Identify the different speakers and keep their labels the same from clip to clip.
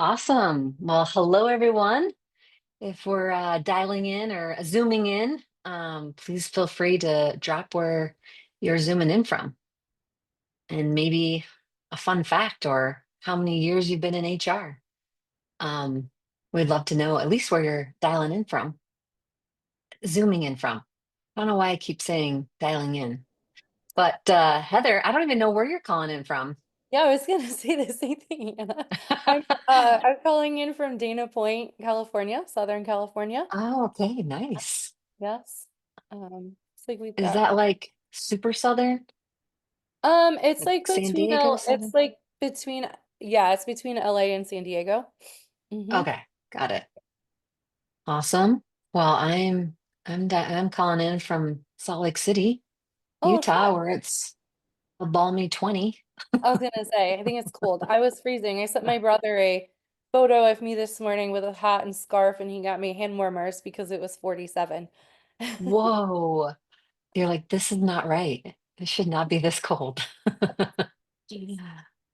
Speaker 1: Awesome. Well, hello, everyone. If we're dialing in or zooming in, please feel free to drop where you're zooming in from and maybe a fun fact or how many years you've been in HR. Um, we'd love to know at least where you're dialing in from, zooming in from. I don't know why I keep saying dialing in, but Heather, I don't even know where you're calling in from.
Speaker 2: Yeah, I was gonna say the same thing, Anna. I'm calling in from Dana Point, California, Southern California.
Speaker 1: Oh, okay, nice.
Speaker 2: Yes. It's like we've
Speaker 1: Is
Speaker 2: got
Speaker 1: that like super southern,
Speaker 2: it's
Speaker 1: like
Speaker 2: like
Speaker 1: San
Speaker 2: between
Speaker 1: Diego
Speaker 2: it's
Speaker 1: southern?
Speaker 2: like between yeah, it's between LA and San Diego. Mm-hmm.
Speaker 1: Okay, got it. Awesome. Well, I'm calling in from Salt Lake City,
Speaker 2: Oh,
Speaker 1: Utah,
Speaker 2: fun.
Speaker 1: where it's a balmy 20.
Speaker 2: I was gonna say, I think it's cold. I was freezing. I sent my brother a photo of me this morning with a hat and scarf, and he got me hand warmers because it was 47.
Speaker 1: Whoa. You're like, this is not right. It should not be this cold. Yeah.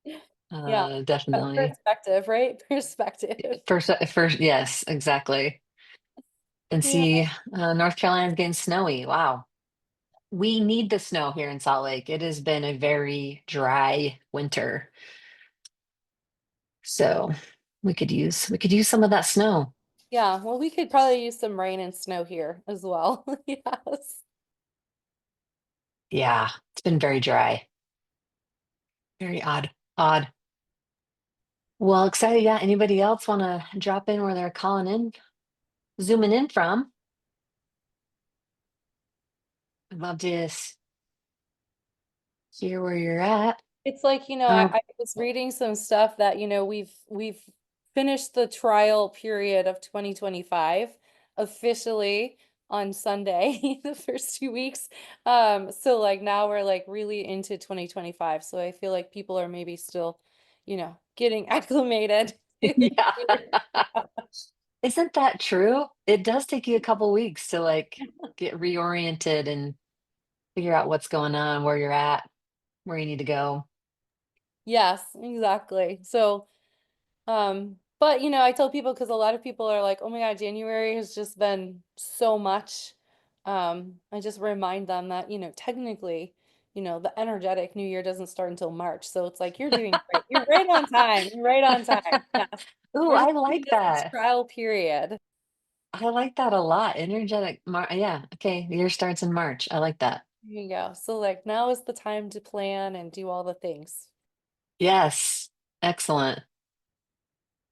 Speaker 2: Yeah.
Speaker 1: Definitely.
Speaker 2: Perspective, right? Perspective.
Speaker 1: First, yes, exactly. And
Speaker 2: Yeah.
Speaker 1: see, North Carolina's getting snowy. Wow. We need the snow here in Salt Lake. It has been a very dry winter. So we could use some of that snow.
Speaker 2: Yeah, well, we could probably use some rain and snow here as well. Yes.
Speaker 1: Yeah, it's been very dry. Very odd. Odd. Well, excited. Yeah. Anybody else want to drop in where they're calling in, zooming in from? I'd love to hear where you're at.
Speaker 2: It's like,
Speaker 1: Um,
Speaker 2: I was reading some stuff that, we've finished the trial period of 2025 officially on Sunday, the first 2 weeks. So like now we're like really into 2025. So I feel like people are maybe still, getting acclimated.
Speaker 1: yeah. Isn't that true? It does take you a couple weeks to like get reoriented and figure out what's going on, where you're at, where you need to go.
Speaker 2: Yes, exactly. So but I tell people because a lot of people are like, oh my God, January has just been so much. I just remind them that, technically, the energetic new year doesn't start until March. So it's like you're doing great. You're right on time. You're right on time. Yes.
Speaker 1: Ooh,
Speaker 2: We're
Speaker 1: I
Speaker 2: just in
Speaker 1: like
Speaker 2: this
Speaker 1: that.
Speaker 2: trial period.
Speaker 1: I like that a lot. Energetic. Yeah. Okay. The year starts in March. I like that.
Speaker 2: There you go. So like now is the time to plan and do all the things.
Speaker 1: Yes. Excellent.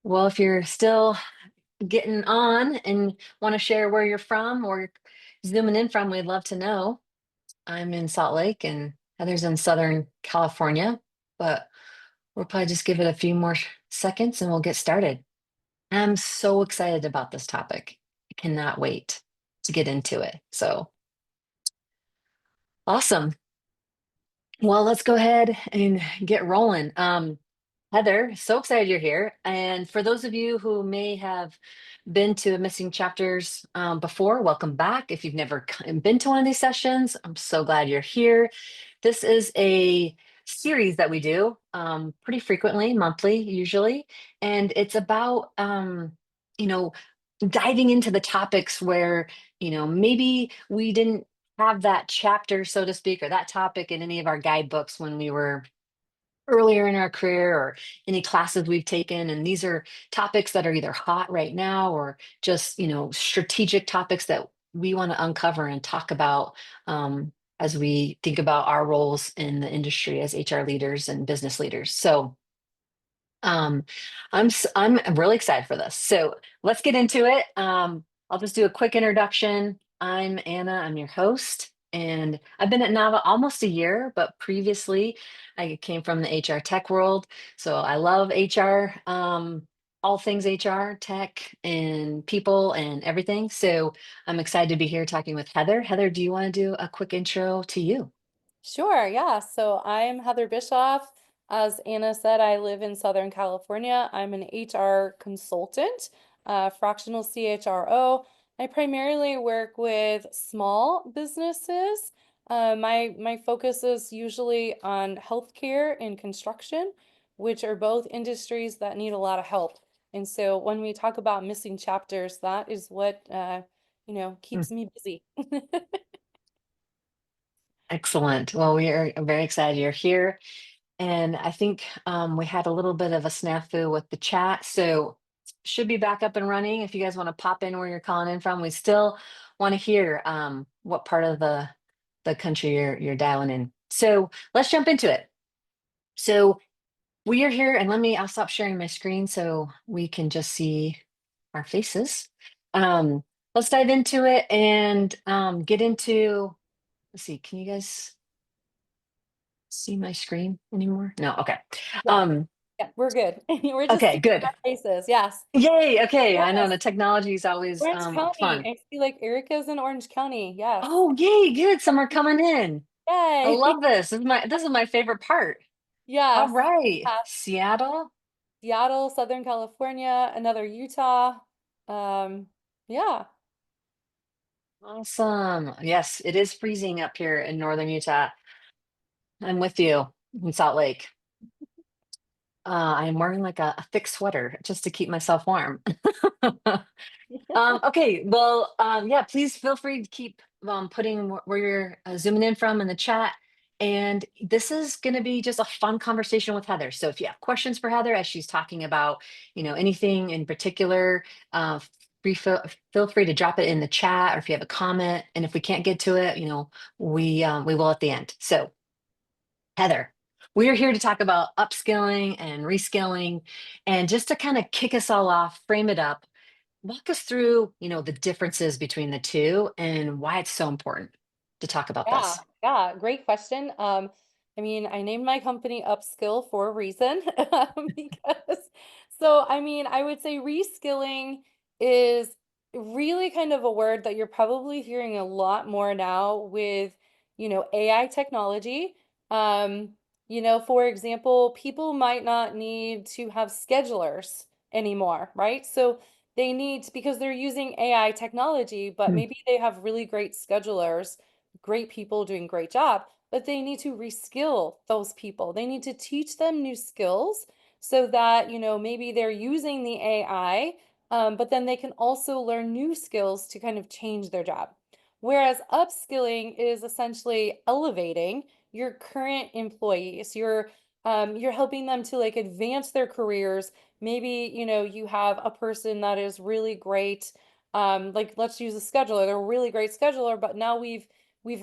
Speaker 1: Well, if you're still getting on and want to share where you're from or zooming in from, we'd love to know. I'm in Salt Lake and Heather's in Southern California, but we'll probably just give it a few more seconds and we'll get started. I'm so excited about this topic. I cannot wait to get into it. So awesome. Well, let's go ahead and get rolling. Heather, so excited you're here. And for those of you who may have been to Missing Chapters before, welcome back. If you've never been to one of these sessions, I'm so glad you're here. This is a series that we do pretty frequently, monthly usually, and it's about you know diving into the topics where maybe we didn't have that chapter, so to speak, or that topic in any of our guidebooks when we were earlier in our career or any classes we've taken. And these are topics that are either hot right now or just strategic topics that we want to uncover and talk about as we think about our roles in the industry as HR leaders and business leaders. So um, I'm really excited for this. So let's get into it. I'll just do a quick introduction. I'm Anna. I'm your host, and I've been at Nava almost a year. But previously, I came from the HR tech world, so I love HR, all things HR, tech, and people, and everything. So I'm excited to be here talking with Heather. Heather, do you want to do a quick intro to you?
Speaker 2: Sure, yeah. So I'm Heather Bischoff. As Anna said, I live in Southern California. I'm an HR consultant, fractional CHRO. I primarily work with small businesses. My focus is usually on healthcare and construction, which are both industries that need a lot of help And so when we talk about missing chapters, that is what
Speaker 1: Mm,
Speaker 2: keeps me busy.
Speaker 1: excellent. Well, we are very excited you're here. And I think we had a little bit of a snafu with the chat. So should be back up and running. If you guys want to pop in where you're calling in from, we still want to hear what part of the country you're dialing in. So let's jump into it. So we are here, and I'll stop sharing my screen so we can just see our faces. Um, let's dive into it and get into, let's see, can you guys see my screen anymore? No, okay.
Speaker 2: Yeah,
Speaker 1: Um,
Speaker 2: yeah, we're good. We're just
Speaker 1: okay,
Speaker 2: seeing
Speaker 1: good.
Speaker 2: our faces. Yes.
Speaker 1: Yay, okay. I know
Speaker 2: Yes.
Speaker 1: the technology is always
Speaker 2: Orange County.
Speaker 1: fun.
Speaker 2: I see like Erica's in Orange County. Yes.
Speaker 1: Oh, yay, good. Some are coming in. I
Speaker 2: Yay.
Speaker 1: love this. This is my favorite part. All
Speaker 2: Yes.
Speaker 1: right.
Speaker 2: Yeah.
Speaker 1: Seattle.
Speaker 2: Seattle, Southern California, another Utah. Um, yeah.
Speaker 1: Awesome. Yes, it is freezing up here in northern Utah. I'm with you in Salt Lake. I'm wearing like a thick sweater just to keep myself warm. Okay, well, yeah, please feel free to keep putting where you're zooming in from in the chat. And this is going to be just a fun conversation with Heather. So if you have questions for Heather as she's talking about, anything in particular, feel free to drop it in the chat, or if you have a comment. And if we can't get to it, we will at the end. So Heather, we are here to talk about upskilling and reskilling, and just to kind of kick us all off, frame it up, walk us through, the differences between the two and why it's so important to talk about
Speaker 2: Yeah,
Speaker 1: this.
Speaker 2: yeah, great question. I mean, I named my company Upskill for a reason, because I would say reskilling is really kind of a word that you're probably hearing a lot more now with, AI technology. Um, for example, people might not need to have schedulers anymore, right? So they need, because they're using AI technology, but
Speaker 1: Mm,
Speaker 2: maybe they have really great schedulers, great people doing great job, but they need to reskill those people. They need to teach them new skills so that, maybe they're using the AI, but then they can also learn new skills to kind of change their job. Whereas upskilling is essentially elevating your current employees. You're helping them to like advance their careers. Maybe, you have a person that is really great. Like let's use a scheduler. They're a really great scheduler, but now we've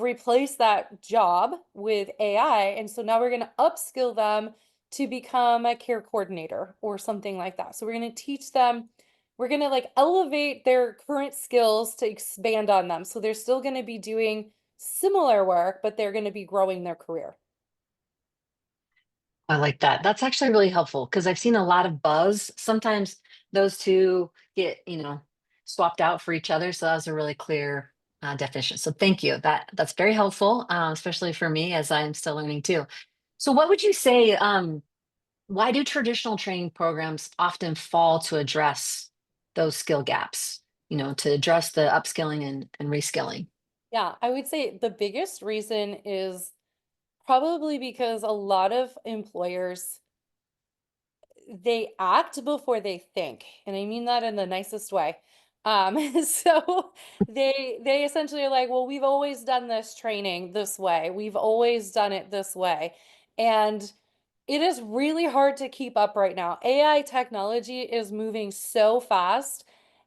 Speaker 2: replaced that job with AI. And so now we're going to upskill them to become a care coordinator or something like that. So we're going to teach them, we're going to like elevate their current skills to expand on them. So they're still going to be doing similar work, but they're going to be growing their career.
Speaker 1: I like that. That's actually really helpful because I've seen a lot of buzz. Sometimes those two get, swapped out for each other. So that was a really clear definition. So thank you. That's very helpful, especially for me as I'm still learning too. So what would you say? Why do traditional training programs often fall to address those skill gaps, to address the upskilling and reskilling?
Speaker 2: Yeah, I would say the biggest reason is probably because a lot of employers, they act before they think, and I mean that in the nicest way. So they essentially are like, well, we've always done this training this way. We've always done it this way. And it is really hard to keep up right now. AI technology is moving so fast,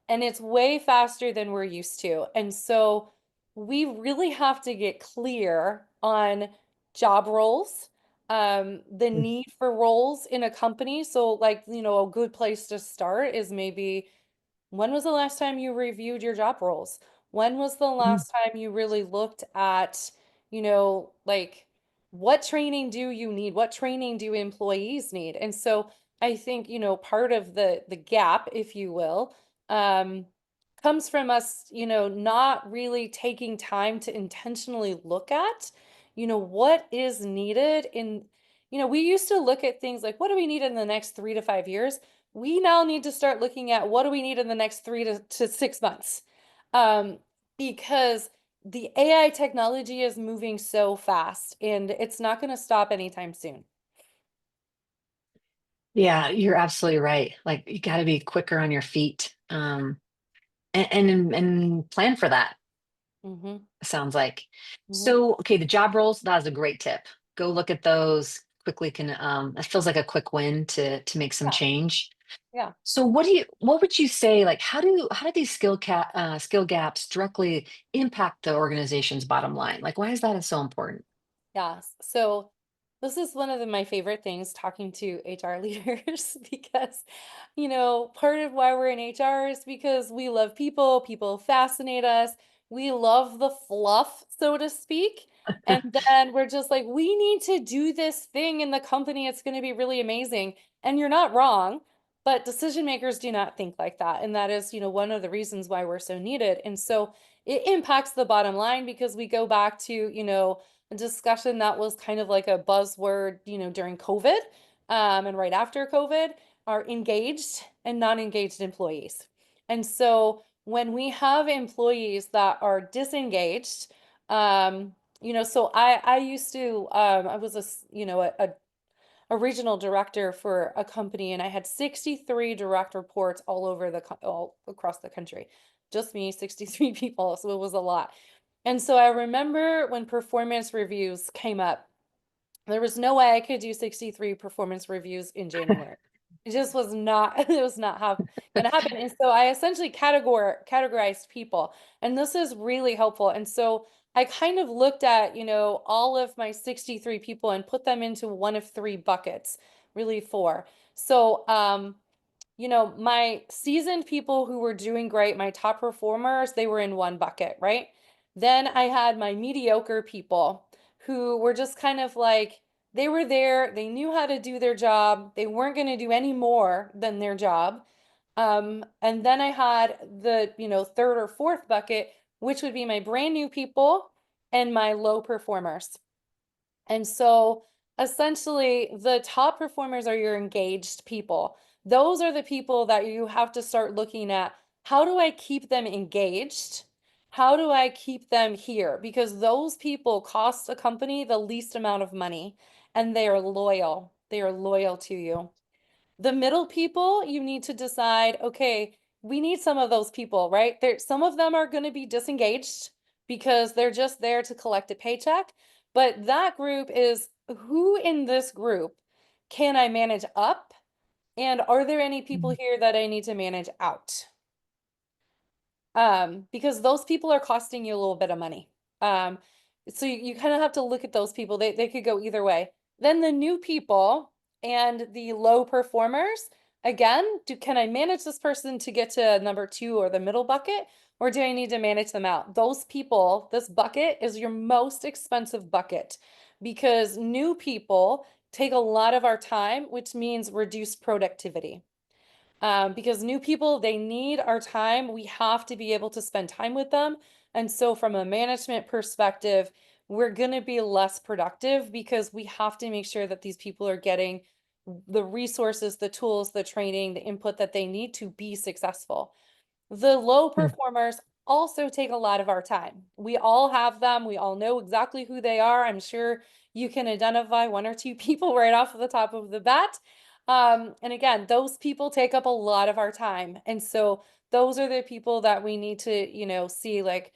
Speaker 2: and it's way faster than we're used to. And so we really have to get clear on job roles, the
Speaker 1: Mm,
Speaker 2: need for roles in a company. So, like, a good place to start is maybe, when was the last time you reviewed your job roles? When was the
Speaker 1: mm,
Speaker 2: last time you really looked at, like, what training do you need? What training do employees need? And so I think, part of the gap, if you will, um, comes from us, not really taking time to intentionally look at, what is needed in, we used to look at things like, what do we need in the next 3 to 5 years? We now need to start looking at what do we need in the next 3 to 6 months. Um, because the AI technology is moving so fast and it's not going to stop anytime soon.
Speaker 1: Yeah, you're absolutely right. Like you got to be quicker on your feet, and plan for that.
Speaker 2: Mm-hmm.
Speaker 1: Sounds like.
Speaker 2: Mm-hmm.
Speaker 1: So, okay, the job roles, that is a great tip. Go look at those quickly. Can It feels like a quick win to make some
Speaker 2: Yeah.
Speaker 1: change.
Speaker 2: Yeah.
Speaker 1: So, what would you say? Like, how do these skill gaps directly impact the organization's bottom line? Like, why is that so important?
Speaker 2: Yes. So this is one of my favorite things talking to HR leaders because, part of why we're in HR is because we love people, people fascinate us, we love the fluff, so to speak. And then we're just like, we need to do this thing in the company. It's going to be really amazing. And you're not wrong, but decision makers do not think like that. And that is, one of the reasons why we're so needed. And so it impacts the bottom line because we go back to, a discussion that was kind of like a buzzword, during COVID, and right after COVID, are engaged and non-engaged employees. And so when we have employees that are disengaged, so I used to I was a regional director for a company, and I had 63 direct reports all across the country. Just me, 63 people, so it was a lot. And so I remember when performance reviews came up, there was no way I could do 63 performance reviews in January. It just was not, it was not gonna happen. And so I essentially categorized people, and this is really helpful. And so I kind of looked at, all of my 63 people and put them into one of three buckets, really four. So my seasoned people who were doing great, my top performers, they were in one bucket, right? Then I had my mediocre people who were just kind of like, they were there, they knew how to do their job, they weren't going to do any more than their job. And then I had the, third or fourth bucket, which would be my brand new people and my low performers. And so essentially, the top performers are your engaged people. Those are the people that you have to start looking at. How do I keep them engaged? How do I keep them here? Because those people cost a company the least amount of money and they are loyal. They are loyal to you. The middle people, you need to decide, okay, we need some of those people, right? Some of them are going to be disengaged because they're just there to collect a paycheck. But that group is who in this group can I manage up? And are there any people here that I need to manage out? Because those people are costing you a little bit of money. Um, so you kind of have to look at those people. They could go either way. Then the new people and the low performers, again, can I manage this person to get to number two or the middle bucket, or do I need to manage them out? Those people, this bucket is your most expensive bucket because new people take a lot of our time, which means reduced productivity. Because new people, they need our time. We have to be able to spend time with them. And so, from a management perspective, we're going to be less productive because we have to make sure that these people are getting the resources, the tools, the training, the input that they need to be successful. The low performers also take a lot of our time. We all have them. We all know exactly who they are. I'm sure you can identify one or two people right off of the top of the bat. And again, those people take up a lot of our time. And so those are the people that we need to, see like,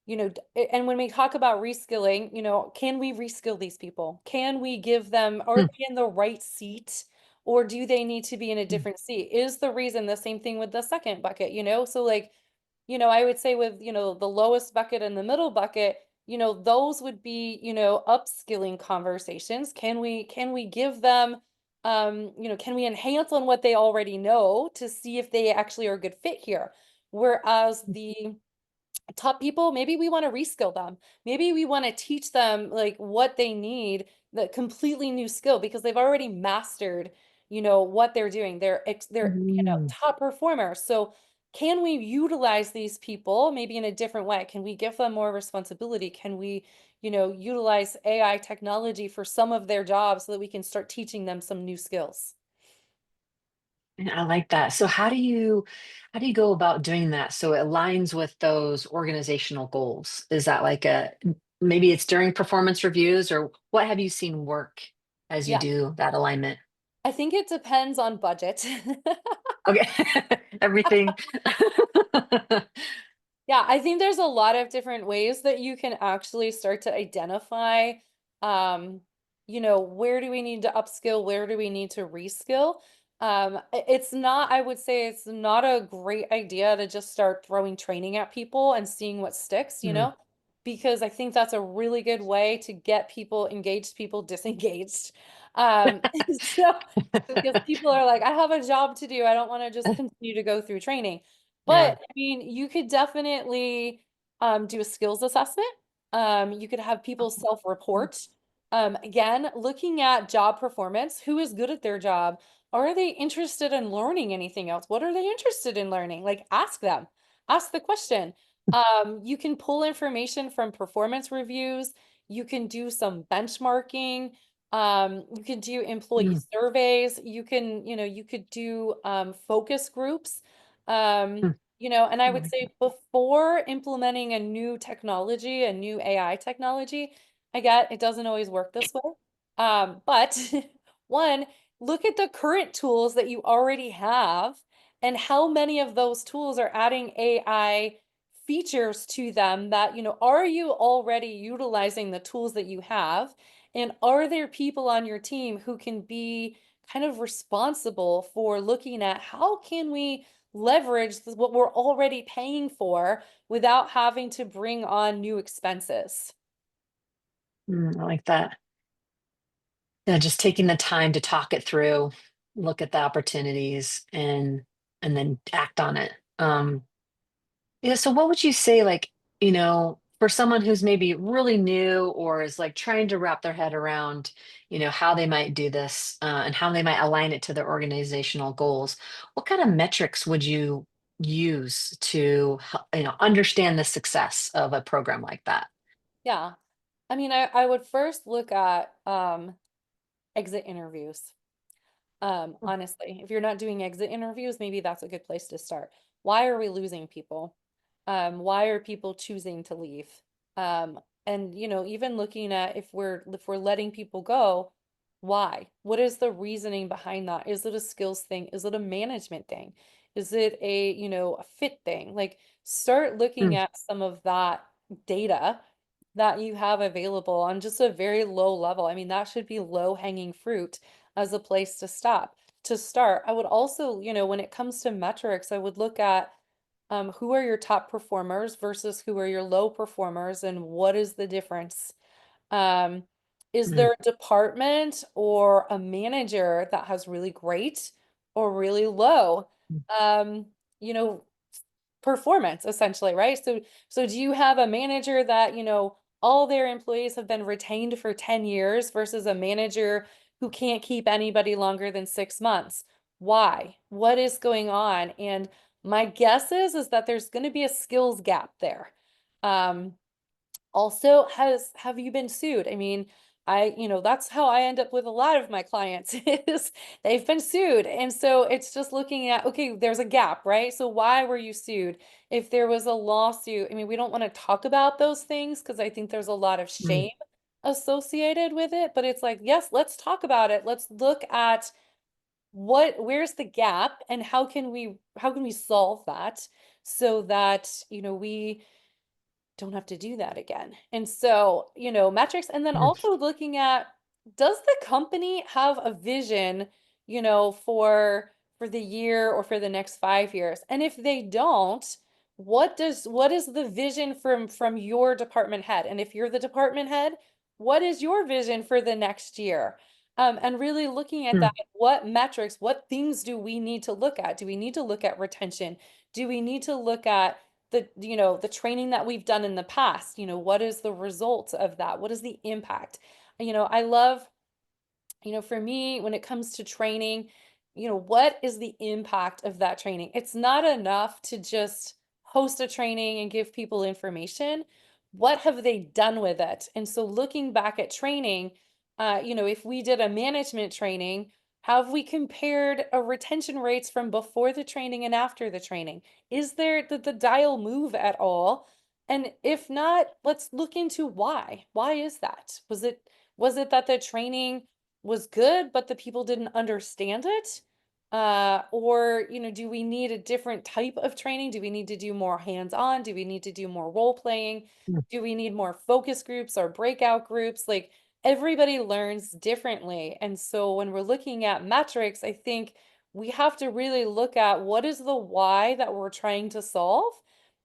Speaker 2: and when we talk about reskilling, can we reskill these people? Can we give them, are they in the right seat? Or do they need to be in a different seat? Is the reason the same thing with the second bucket, So like, I would say with, the lowest bucket and the middle bucket, those would be, upskilling conversations. Can we give them, can we enhance on what they already know to see if they actually are a good fit here? Whereas the top people, maybe we want to reskill them. Maybe we want to teach them like what they need, the completely new skill because they've already mastered, what they're doing. They're,
Speaker 1: Mm.
Speaker 2: top performers. So can we utilize these people maybe in a different way? Can we give them more responsibility? Can we, utilize AI technology for some of their jobs so that we can start teaching them some new skills?
Speaker 1: And I like that. So how do you go about doing that so it aligns with those organizational goals? Is that like maybe it's during performance reviews or what have you seen work as you
Speaker 2: Yeah.
Speaker 1: do that alignment?
Speaker 2: I think it depends on budget.
Speaker 1: Okay. Everything.
Speaker 2: Yeah, I think there's a lot of different ways that you can actually start to identify, um, where do we need to upskill, where do we need to reskill? It's not, I would say it's not a great idea to just start throwing training at people and seeing what sticks,
Speaker 1: Mm,
Speaker 2: because I think that's a really good way to get people engaged, people disengaged. So because people are like, I have a job to do, I don't want to just continue to go through training.
Speaker 1: yeah.
Speaker 2: But I mean, you could definitely do a skills assessment. You could have people self-report. Again, looking at job performance, who is good at their job? Are they interested in learning anything else? What are they interested in learning? Like, ask them, ask the question. You can pull information from performance reviews. You can do some benchmarking. You can do employee
Speaker 1: Mm,
Speaker 2: surveys. You could do focus groups.
Speaker 1: mm,
Speaker 2: And I
Speaker 1: I
Speaker 2: would
Speaker 1: like
Speaker 2: say
Speaker 1: that.
Speaker 2: before implementing a new technology, a new AI technology, I get it doesn't always work this way. But one, look at the current tools that you already have and how many of those tools are adding AI features to them that, are you already utilizing the tools that you have? And are there people on your team who can be kind of responsible for looking at how can we leverage what we're already paying for without having to bring on new expenses.
Speaker 1: I like that. Yeah, just taking the time to talk it through, look at the opportunities and then act on it. Yeah, so what would you say, like, for someone who's maybe really new or is like trying to wrap their head around, how they might do this and how they might align it to their organizational goals? What kind of metrics would you use to, understand the success of a program like that?
Speaker 2: Yeah. I mean, I would first look at exit interviews. Honestly, if you're not doing exit interviews, maybe that's a good place to start. Why are we losing people? Why are people choosing to leave? And even looking at if we're letting people go, why? What is the reasoning behind that? Is it a skills thing? Is it a management thing? Is it a fit thing? Like start looking
Speaker 1: Mm,
Speaker 2: at some of that data that you have available on just a very low level. I mean, that should be low hanging fruit as a place to start. I would also, when it comes to metrics, I would look at who are your top performers versus who are your low performers and what is the difference? Um, is
Speaker 1: mm,
Speaker 2: there a department or a manager that has really great or really low?
Speaker 1: mm,
Speaker 2: Um, you know, performance essentially, right? So do you have a manager that, all their employees have been retained for 10 years versus a manager who can't keep anybody longer than 6 months? Why? What is going on? And my guess is that there's going to be a skills gap there. Um, Also, have you been sued? I mean, that's how I end up with a lot of my clients is they've been sued. And so it's just looking at, okay, there's a gap, right? So why were you sued? If there was a lawsuit, I mean, we don't want to talk about those things because I think there's a lot of
Speaker 1: mm,
Speaker 2: shame associated with it, but it's like, yes, let's talk about it. Let's look at where's the gap and how can we solve that so that, we don't have to do that again. And so, metrics, and then
Speaker 1: mm,
Speaker 2: also looking at does the company have a vision, for the year or for the next 5 years? And if they don't, what is the vision from your department head? And if you're the department head, what is your vision for the next year? And really looking at
Speaker 1: mm,
Speaker 2: that, what metrics, what things do we need to look at? Do we need to look at retention? Do we need to look at the training that we've done in the past? What is the result of that? What is the impact? I love, for me, when it comes to training, what is the impact of that training? It's not enough to just host a training and give people information. What have they done with it? And so looking back at training, if we did a management training, have we compared retention rates from before the training and after the training? Is there, did the dial move at all? And if not, let's look into why. Why is that? Was it that the training was good, but the people didn't understand it? Or, do we need a different type of training? Do we need to do more hands-on? Do we need to do more role playing?
Speaker 1: Mm.
Speaker 2: Do we need more focus groups or breakout groups? Like everybody learns differently. And so when we're looking at metrics, I think we have to really look at what is the why that we're trying to solve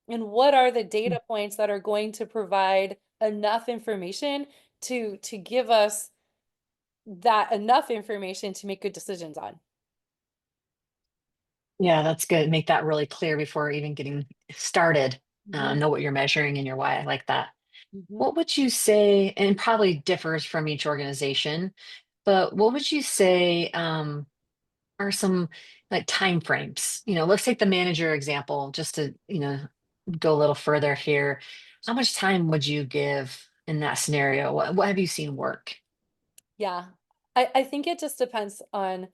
Speaker 2: and what are the
Speaker 1: Mm.
Speaker 2: data points that are going to provide enough information to give us that enough information to make good decisions on.
Speaker 1: Yeah, that's good. Make that really clear before even getting started.
Speaker 2: Mhm,
Speaker 1: Know what you're measuring and your why. I like that.
Speaker 2: mhm.
Speaker 1: What would you say, and probably differs from each organization, but what would you say are some like time frames? Let's take the manager example just to, go a little further here. How much time would you give in that scenario? What have you seen work?
Speaker 2: Yeah. I think it just depends on,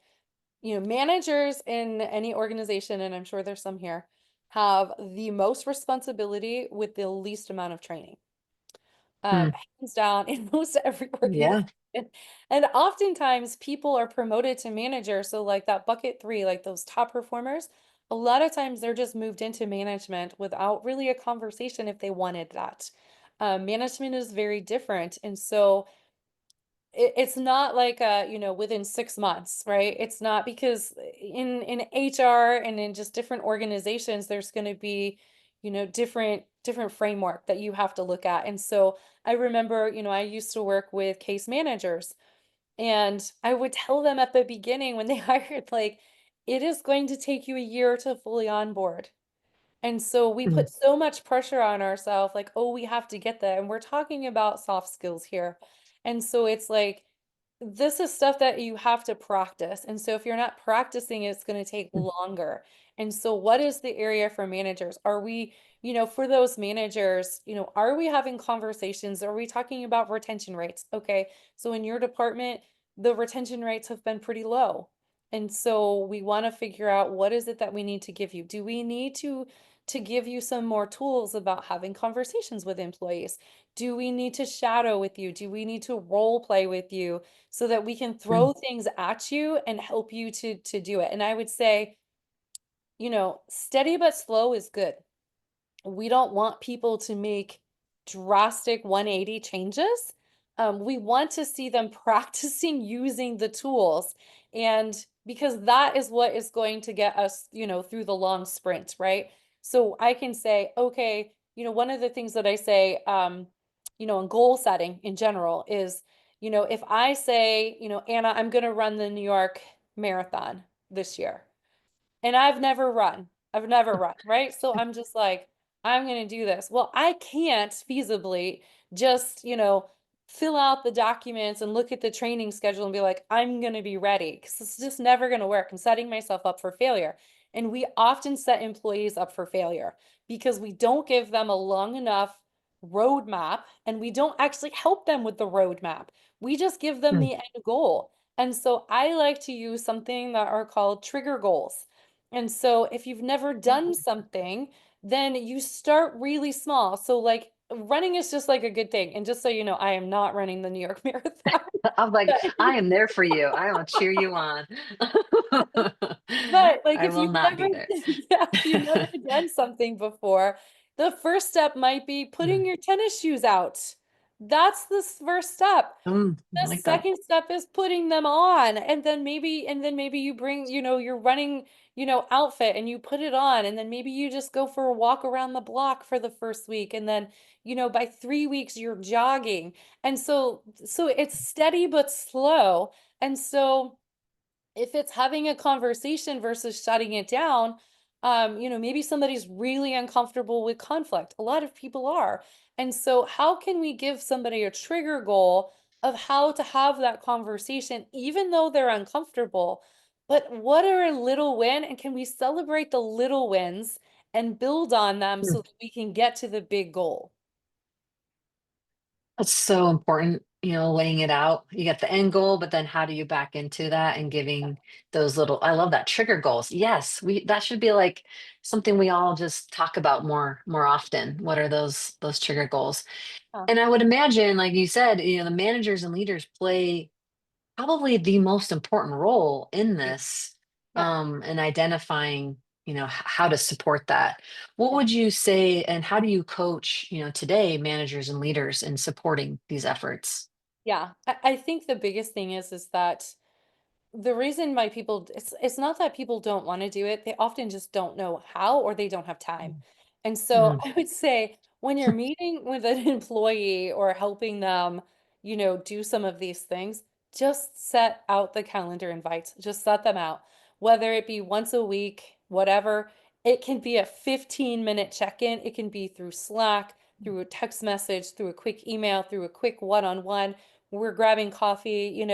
Speaker 2: managers in any organization, and I'm sure there's some here, have the most responsibility with the least amount of training.
Speaker 1: Hmm.
Speaker 2: Hands down in most every organization.
Speaker 1: Yeah.
Speaker 2: And oftentimes people are promoted to manager. So like that bucket three, like those top performers, a lot of times they're just moved into management without really a conversation if they wanted that. Management is very different. And so it's not like within 6 months, right? It's not because in HR and in just different organizations there's going to be different framework that you have to look at. And so I remember, I used to work with case managers, and I would tell them at the beginning when they hired, like, it is going to take you a year to fully onboard. And so we
Speaker 1: Mm.
Speaker 2: put so much pressure on ourselves, like, oh, we have to get that. And we're talking about soft skills here. And so it's like, this is stuff that you have to practice. And so if you're not practicing, it's going to take
Speaker 1: Mm.
Speaker 2: longer. And so what is the area for managers? Are we, for those managers, are we having conversations? Are we talking about retention rates? Okay. So in your department, the retention rates have been pretty low. And so we want to figure out what is it that we need to give you? Do we need to give you some more tools about having conversations with employees? Do we need to shadow with you? Do we need to role play with you so that we can
Speaker 1: Mm.
Speaker 2: throw things at you and help you to do it? And I would say, steady but slow is good. We don't want people to make drastic 180 changes. We want to see them practicing using the tools. And because that is what is going to get us, through the long sprint, right? So I can say, okay, one of the things that I say, in goal setting in general is, if I say, Anna, I'm going to run the New York Marathon this year, and I've never run. I've never run, right? So I'm just like, I'm going to do this. Well, I can't feasibly just, fill out the documents and look at the training schedule and be like, I'm going to be ready, because it's just never going to work. I'm setting myself up for failure. And we often set employees up for failure because we don't give them a long enough roadmap, and we don't actually help them with the roadmap. We just give them
Speaker 1: Mm.
Speaker 2: the end goal. And so I like to use something that are called trigger goals. And so if you've never done something, then you start really small. So like running is just like a good thing. And just so you know, I am not running the New York Marathon.
Speaker 1: I'm like, I am there for you. I will cheer you on.
Speaker 2: But, like,
Speaker 1: I
Speaker 2: if
Speaker 1: will
Speaker 2: you've
Speaker 1: not
Speaker 2: never
Speaker 1: be there.
Speaker 2: yeah, if you've never done something before, the first step might be putting
Speaker 1: Mm.
Speaker 2: your tennis shoes out. That's the first step.
Speaker 1: I
Speaker 2: The
Speaker 1: like that.
Speaker 2: second step is putting them on, and then maybe you bring, your running, outfit, and you put it on, and then maybe you just go for a walk around the block for the first week, and then, by 3 weeks you're jogging. And so it's steady but slow. And so if it's having a conversation versus shutting it down, maybe somebody's really uncomfortable with conflict. A lot of people are. And so, how can we give somebody a trigger goal of how to have that conversation, even though they're uncomfortable? But what are a little win? And can we celebrate the little wins and build on them
Speaker 1: Mm.
Speaker 2: so that we can get to the big goal?
Speaker 1: That's so important, laying it out. You got the end goal, but then how do you back into that and giving those little, I love that, trigger goals. Yes, that should be like something we all just talk about more often. What are those trigger goals?
Speaker 2: Yeah.
Speaker 1: And I would imagine, like you said, the managers and leaders play probably the most important role in
Speaker 2: Yeah.
Speaker 1: this,
Speaker 2: Yeah.
Speaker 1: and identifying, how to support that. What
Speaker 2: Yeah.
Speaker 1: would you say, and how do you coach, today managers and leaders in supporting these efforts?
Speaker 2: Yeah. I think the biggest thing is that the reason why people it's not that people don't want to do it, they often just don't know how or they don't have time. And so
Speaker 1: Mm,
Speaker 2: I would say when you're meeting with an employee or helping them, do some of these things, just set out the calendar invites, just set them out, whether it be once a week, whatever. It can be a 15-minute check-in, it can be through Slack, through a text message, through a quick email, through a quick one-on-one. We're grabbing coffee, in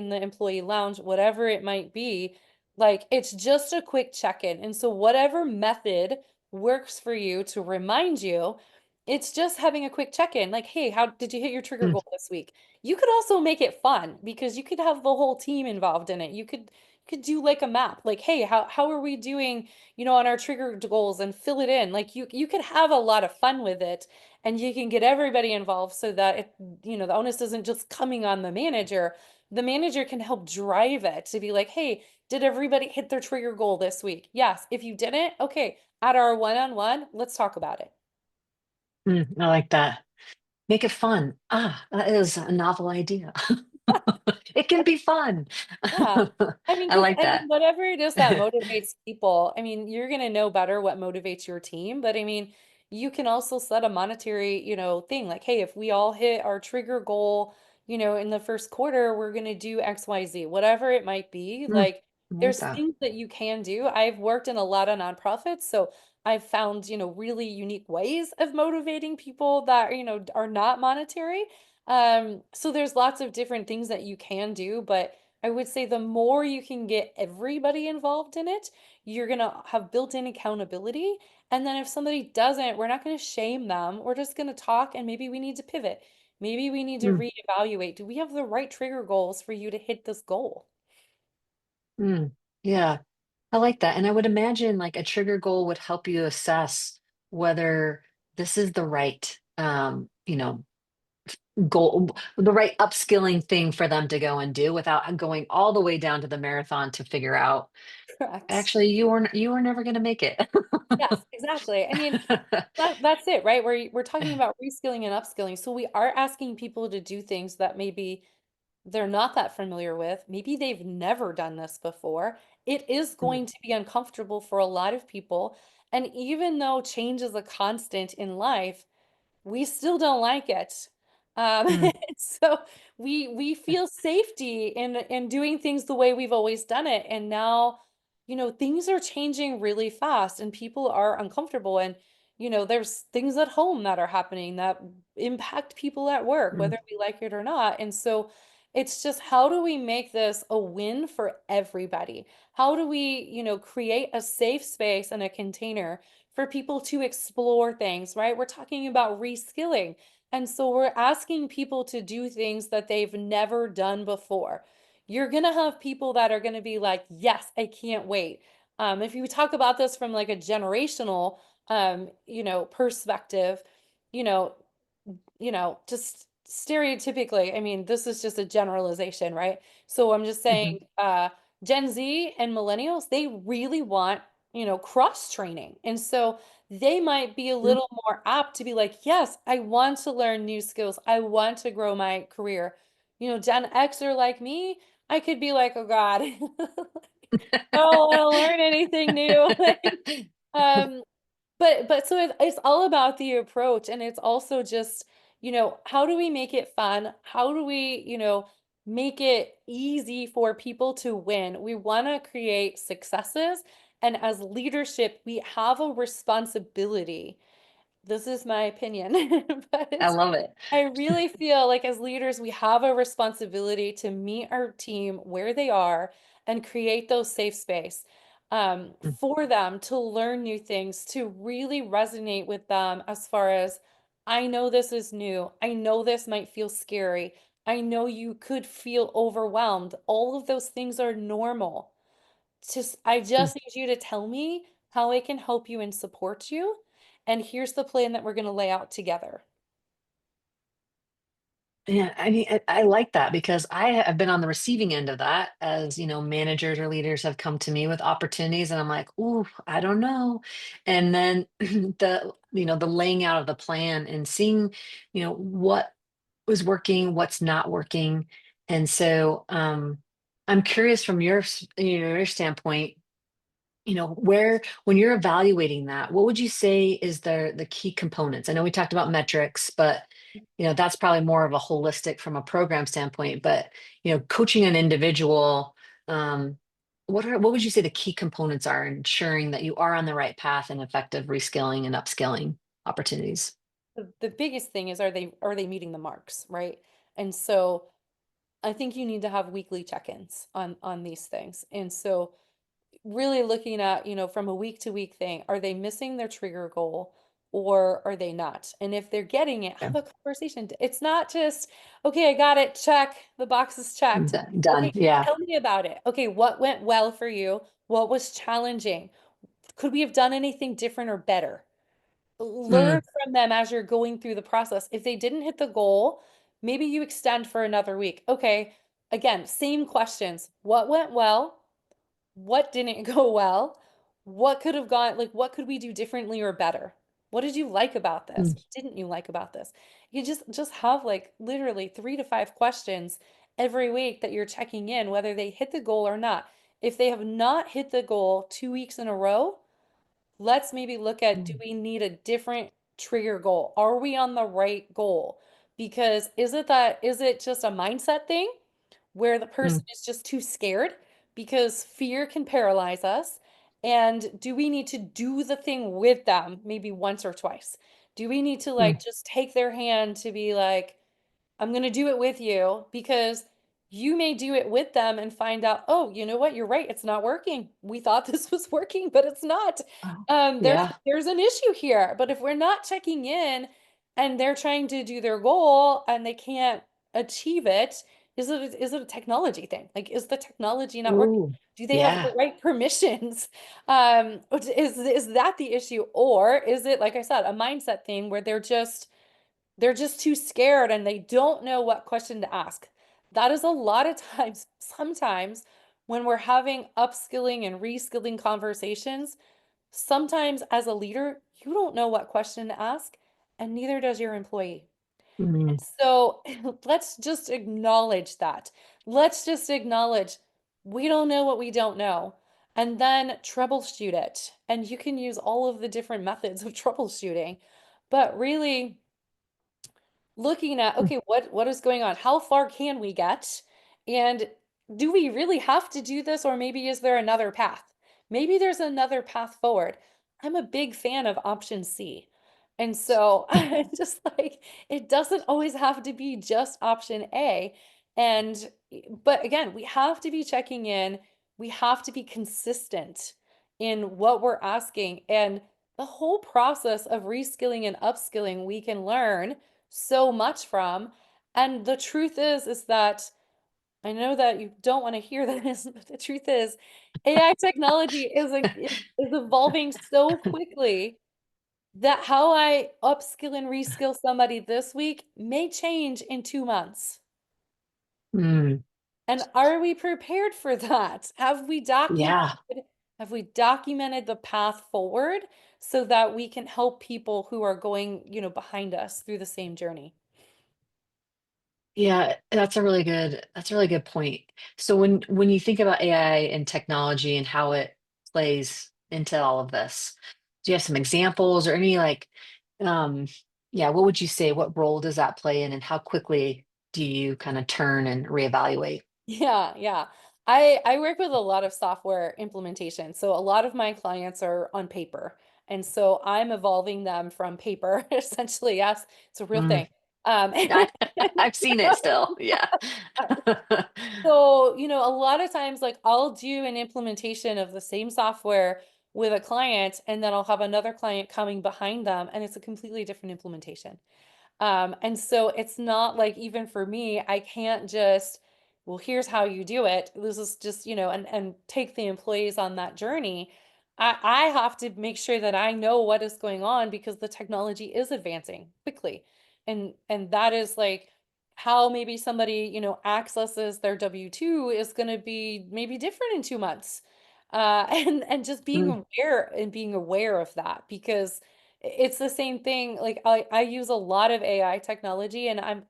Speaker 2: the employee lounge, whatever it might be. Like it's just a quick check-in. And so whatever method works for you to remind you, it's just having a quick check-in. Like, hey, how did you hit your trigger
Speaker 1: mm,
Speaker 2: goal this week? You could also make it fun because you could have the whole team involved in it. You could do like a map. Like, hey, how are we doing, on our trigger goals and fill it in. Like you could have a lot of fun with it and you can get everybody involved so that the onus isn't just coming on the manager. The manager can help drive it to be like, hey, did everybody hit their trigger goal this week? Yes. If you didn't, okay, at our one-on-one, let's talk about it.
Speaker 1: I like that. Make it fun. That is a novel idea. It can be fun.
Speaker 2: Yeah. I mean,
Speaker 1: I
Speaker 2: because
Speaker 1: like
Speaker 2: I mean,
Speaker 1: that.
Speaker 2: whatever it is that motivates people, I mean, you're gonna know better what motivates your team. But I mean, you can also set a monetary, thing like, hey, if we all hit our trigger goal, in the first quarter, we're gonna do XYZ, whatever it might be.
Speaker 1: Mm,
Speaker 2: Like,
Speaker 1: I like
Speaker 2: there's
Speaker 1: that.
Speaker 2: things that you can do. I've worked in a lot of nonprofits, so I've found, really unique ways of motivating people that, are not monetary. So there's lots of different things that you can do, but I would say the more you can get everybody involved in it, you're gonna have built-in accountability. And then if somebody doesn't, we're not gonna shame them. We're just gonna talk and maybe we need to pivot. Maybe we need to
Speaker 1: Mm,
Speaker 2: reevaluate. Do we have the right trigger goals for you to hit this goal?
Speaker 1: mm, yeah, I like that. And I would imagine like a trigger goal would help you assess whether this is the right, goal, the right upskilling thing for them to go and do without going all the way down to the marathon to figure out,
Speaker 2: Correct.
Speaker 1: actually, you were never going to make it.
Speaker 2: Yes, exactly. I mean, that's it, right? We're talking about reskilling and upskilling. So we are asking people to do things that maybe they're not that familiar with. Maybe they've never done this before. It is
Speaker 1: Mm,
Speaker 2: going to be uncomfortable for a lot of people. And even though change is a constant in life, we still don't like it.
Speaker 1: mm,
Speaker 2: So we feel safety in doing things the way we've always done it. And now, things are changing really fast and people are uncomfortable. And, there's things at home that are happening that impact people at work,
Speaker 1: mm,
Speaker 2: whether we like it or not. And so it's just how do we make this a win for everybody? How do we, create a safe space and a container for people to explore things, right? We're talking about reskilling. And so we're asking people to do things that they've never done before. You're going to have people that are going to be like, yes, I can't wait. If you talk about this from like a generational, perspective, you know, just stereotypically, I mean, this is just a generalization, right? So I'm just
Speaker 1: mhm,
Speaker 2: saying, Gen Z and millennials, they really want, cross training. And so they might be a
Speaker 1: mm.
Speaker 2: little more apt to be like, yes, I want to learn new skills. I want to grow my career. Gen Xer like me, I could be like, oh God, I don't want to learn anything new. um, but so it's all about the approach, and it's also just, how do we make it fun? How do we, make it easy for people to win? We want to create successes, and as leadership, we have a responsibility. This is my opinion,
Speaker 1: I
Speaker 2: but
Speaker 1: love it.
Speaker 2: I really feel like as leaders, we have a responsibility to meet our team where they are and create those safe space
Speaker 1: Mm,
Speaker 2: for them to learn new things, to really resonate with them as far as, I know this is new. I know this might feel scary. I know you could feel overwhelmed. All of those things are normal. I
Speaker 1: mm.
Speaker 2: just need you to tell me how I can help you and support you. And here's the plan that we're going to lay out together.
Speaker 1: Yeah, I mean, I like that because I have been on the receiving end of that as, managers or leaders have come to me with opportunities and I'm like, ooh, I don't know. And then the laying out of the plan and seeing, what was working, what's not working. And so I'm curious from your standpoint, where when you're evaluating that, what would you say is the key components? I know we talked about metrics, but that's probably more of a holistic from a program standpoint. But coaching an individual, um, what would you say the key components are, ensuring that you are on the right path and effective reskilling and upskilling opportunities?
Speaker 2: The biggest thing is, are they meeting the marks, right? And so I think you need to have weekly check-ins on these things. And so really looking at, from a week to week thing, are they missing their trigger goal or are they not? And if they're getting it,
Speaker 1: Yeah.
Speaker 2: have a conversation. It's not just, okay, I got it, check, the box is checked.
Speaker 1: Done.
Speaker 2: Okay,
Speaker 1: Yeah.
Speaker 2: tell me about it. Okay, what went well for you? What was challenging? Could we have done anything different or better? Learn
Speaker 1: Mm,
Speaker 2: from them as you're going through the process. If they didn't hit the goal, maybe you extend for another week. Okay, again, same questions. What went well? What didn't go well? What could have gone, like, what could we do differently or better? What did you like about this?
Speaker 1: mm,
Speaker 2: What didn't you like about this? You just have like literally 3 to 5 questions every week that you're checking in, whether they hit the goal or not. If they have not hit the goal 2 weeks in a row, let's maybe look at, do
Speaker 1: mm,
Speaker 2: we need a different trigger goal? Are we on the right goal? Because is it just a mindset thing where the person
Speaker 1: mm,
Speaker 2: is just too scared because fear can paralyze us? And do we need to do the thing with them maybe once or twice? Do we need to
Speaker 1: mm,
Speaker 2: like just take their hand to be like, I'm going to do it with you, because you may do it with them and find out, oh, you know what? You're right. It's not working. We thought this was working, but it's not.
Speaker 1: oh,
Speaker 2: There's
Speaker 1: yeah.
Speaker 2: there's an issue here. But if we're not checking in and they're trying to do their goal and they can't achieve it, is it a technology thing? Like, is the technology not working?
Speaker 1: Ooh,
Speaker 2: Do they have the
Speaker 1: yeah.
Speaker 2: right permissions? Is that the issue? Or is it, like I said, a mindset thing where they're just too scared and they don't know what question to ask. That is a lot of times, sometimes when we're having upskilling and reskilling conversations, sometimes as a leader, you don't know what question to ask, and neither does your employee.
Speaker 1: Mm,
Speaker 2: And so let's just acknowledge that. Let's just acknowledge we don't know what we don't know, and then troubleshoot it. And you can use all of the different methods of troubleshooting, but really looking at,
Speaker 1: mm,
Speaker 2: okay, what is going on? How far can we get? And do we really have to do this, or maybe is there another path? Maybe there's another path forward. I'm a big fan of option C. And so I just like, it doesn't always have to be just option A. And but again, we have to be checking in. We have to be consistent in what we're asking. And the whole process of reskilling and upskilling, we can learn so much from. And the truth is that I know that you don't want to hear this, but the truth is AI technology is evolving so quickly that how I upskill and reskill somebody this week may change in 2 months.
Speaker 1: mm,
Speaker 2: And are we prepared for that?
Speaker 1: yeah.
Speaker 2: Have we documented the path forward so that we can help people who are going, behind us through the same journey?
Speaker 1: Yeah, that's a really good point. So when you think about AI and technology and how it plays into all of this, do you have some examples or any um yeah, what would you say, what role does that play in and how quickly do you kind of turn and reevaluate?
Speaker 2: Yeah, yeah. I work with a lot of software implementation. So a lot of my clients are on paper. And so I'm evolving them from paper, essentially. Yes, it's a real
Speaker 1: Mm,
Speaker 2: thing. Um,
Speaker 1: I, I've seen it still. Yeah.
Speaker 2: so, a lot of times, like, I'll do an implementation of the same software with a client, and then I'll have another client coming behind them, and it's a completely different implementation. And so it's not like, even for me, I can't just, well, here's how you do it. This is just, and take the employees on that journey. I have to make sure that I know what is going on because the technology is advancing quickly. And that is like, how maybe somebody, accesses their W-2 is going to be maybe different in 2 months. And just
Speaker 1: Mm.
Speaker 2: being aware of that, because it's the same thing. Like I use a lot of AI technology, and I'm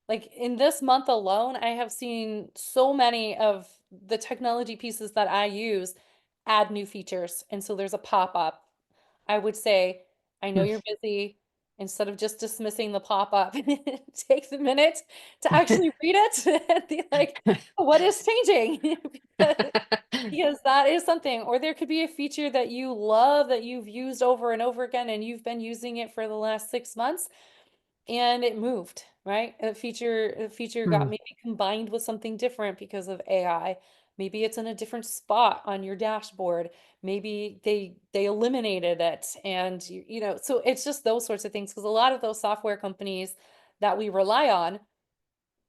Speaker 2: like, in this month alone, I have seen so many of the technology pieces that I use add new features. And so there's a pop-up. I would say, I know
Speaker 1: Mm.
Speaker 2: you're busy. Instead of just dismissing the pop-up, take the minute to actually read it and be like, what is changing? Because that is something. Or there could be a feature that you love that you've used over and over again, and you've been using it for the last 6 months, and it moved, right? A feature got
Speaker 1: Mm.
Speaker 2: maybe combined with something different because of AI. Maybe it's in a different spot on your dashboard. Maybe they eliminated it, and so it's just those sorts of things, because a lot of those software companies that we rely on,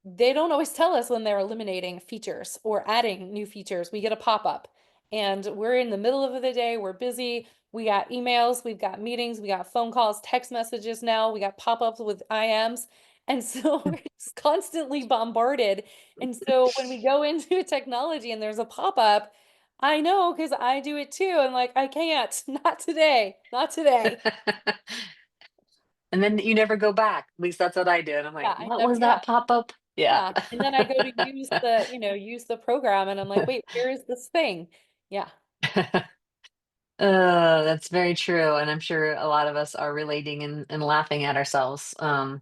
Speaker 2: they don't always tell us when they're eliminating features or adding new features. We get a pop-up, and we're in the middle of the day, we're busy, we got emails, we've got meetings, we got phone calls, text messages now, we got pop-ups with IMs. And so we're just constantly bombarded. And so when we go into a technology and there's a pop-up, I know because I do it too. I'm like, I can't, not today, not today.
Speaker 1: And then you never go back. At least that's what I do. And I'm like,
Speaker 2: Yeah, I
Speaker 1: what
Speaker 2: never,
Speaker 1: was
Speaker 2: yeah.
Speaker 1: that pop up? Yeah.
Speaker 2: Yeah, and then I go to use the program, and I'm like, "Wait, where is this thing?" Yeah.
Speaker 1: That's very true. And I'm sure a lot of us are relating and laughing at ourselves. And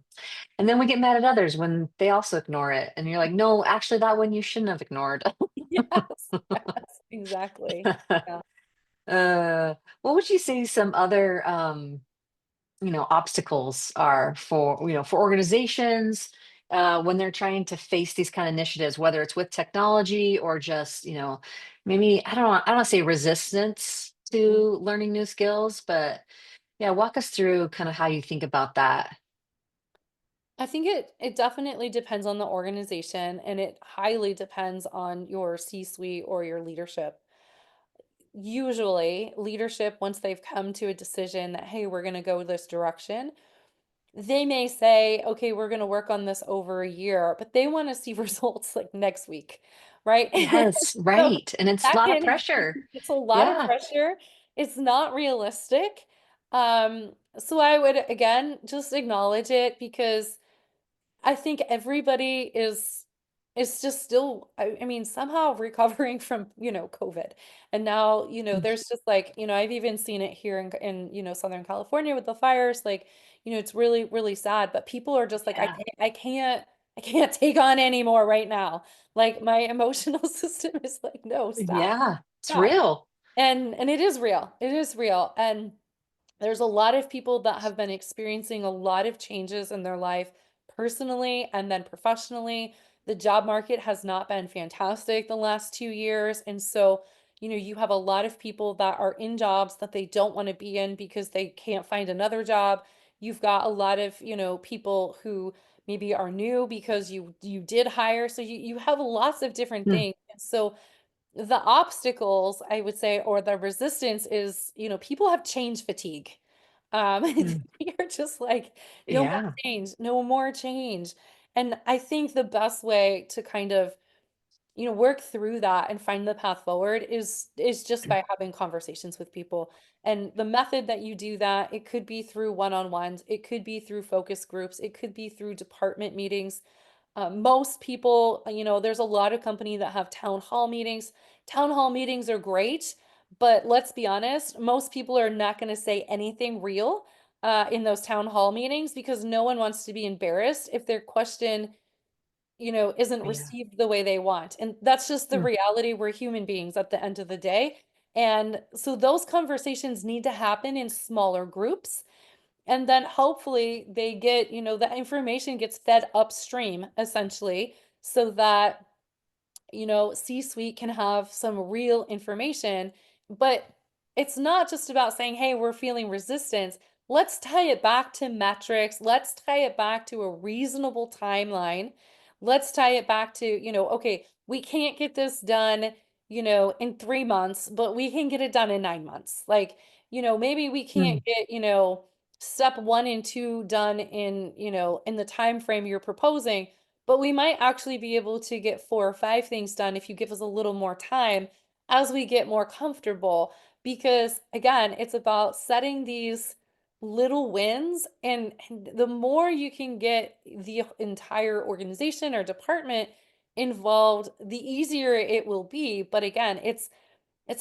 Speaker 1: then we get mad at others when they also ignore it. And you're like, no, actually, that one you shouldn't have ignored.
Speaker 2: Yes, yes, exactly. Yeah.
Speaker 1: What would you say some other obstacles are for for organizations when they're trying to face these kind of initiatives, whether it's with technology or just maybe I don't want to say resistance
Speaker 2: Mhm.
Speaker 1: to learning new skills, but yeah, walk us through kind of how you think about that.
Speaker 2: I think it definitely depends on the organization, and it highly depends on your C-suite or your leadership. Usually, leadership, once they've come to a decision that, "Hey, we're gonna go this direction," they may say, "Okay, we're gonna work on this over a year," but they wanna see results, like, next week, right?
Speaker 1: Yes,
Speaker 2: So,
Speaker 1: right, and it's a
Speaker 2: that
Speaker 1: lot of
Speaker 2: can
Speaker 1: pressure.
Speaker 2: it's a lot of
Speaker 1: Yeah.
Speaker 2: pressure, it's not realistic, so I would, again, just acknowledge it, because I think everybody is just still, I mean, somehow recovering from, COVID. And now,
Speaker 1: Mm.
Speaker 2: there's just like, I've even seen it here in, Southern California with the fires. Like, it's really, really sad, but people are just like,
Speaker 1: Yeah.
Speaker 2: I can't take on anymore right now. Like, my emotional system is like, no, stop,
Speaker 1: Yeah, it's
Speaker 2: stop.
Speaker 1: real.
Speaker 2: And it is real. It is real. And there's a lot of people that have been experiencing a lot of changes in their life, personally and then professionally. The job market has not been fantastic the last 2 years. And so, you have a lot of people that are in jobs that they don't want to be in because they can't find another job. You've got a lot of, people who maybe are new because you did hire. So you have lots of different
Speaker 1: Mm.
Speaker 2: things. And so the obstacles, I would say, or the resistance is, people have change fatigue.
Speaker 1: Mm.
Speaker 2: You're just like, no more
Speaker 1: Yeah.
Speaker 2: change, no more change. And I think the best way to kind of, work through that and find the path forward is just by having conversations with people. And the method that you do that, it could be through one-on-ones, it could be through focus groups, it could be through department meetings. Most people, there's a lot of company that have town hall meetings. Town hall meetings are great, but let's be honest, most people are not going to say anything real in those town hall meetings, because no one wants to be embarrassed if their question, isn't
Speaker 1: Yeah.
Speaker 2: received the way they want. And that's just the
Speaker 1: Mm.
Speaker 2: reality. We're human beings at the end of the day. And so those conversations need to happen in smaller groups, and then hopefully they get, the information gets fed upstream, essentially, so that, C-suite can have some real information. But it's not just about saying, hey, we're feeling resistance. Let's tie it back to metrics. Let's tie it back to a reasonable timeline. Let's tie it back to, okay, we can't get this done, in 3 months, but we can get it done in 9 months. Like, maybe we can't
Speaker 1: Mm.
Speaker 2: get, step one and two done in the time frame you're proposing, but we might actually be able to get 4 or 5 things done if you give us a little more time as we get more comfortable. Because again, it's about setting these little wins, and the more you can get the entire organization or department involved, the easier it will be. But again, it's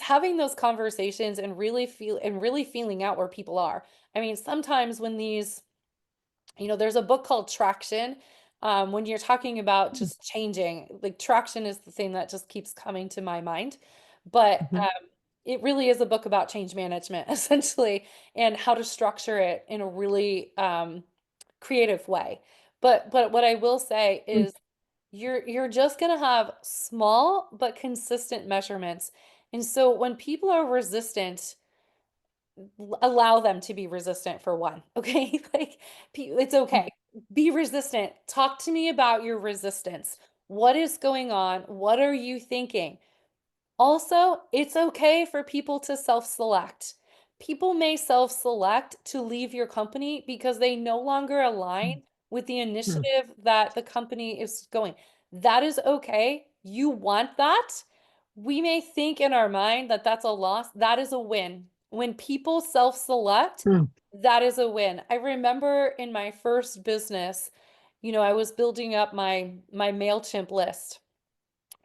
Speaker 2: having those conversations and really feeling out where people are. I mean, sometimes when these, there's a book called Traction. When you're talking about just changing, like traction is the thing that just keeps coming to my mind. But
Speaker 1: Mhm.
Speaker 2: it really is a book about change management, essentially, and how to structure it in a really creative way. But what I will say
Speaker 1: Mm,
Speaker 2: is you're just gonna have small but consistent measurements. And so when people are resistant, allow them to be resistant for one, okay? Like, it's
Speaker 1: mm,
Speaker 2: okay. Be resistant. Talk to me about your resistance. What is going on? What are you thinking? Also, it's okay for people to self-select. People may self-select to leave your company because they no longer
Speaker 1: mm,
Speaker 2: align with the
Speaker 1: mm,
Speaker 2: initiative that the company is going. That is okay. You want that. We may think in our mind that that's a loss. That is a win. When people self-select,
Speaker 1: mm,
Speaker 2: that is a win. I remember in my first business, I was building up my MailChimp list.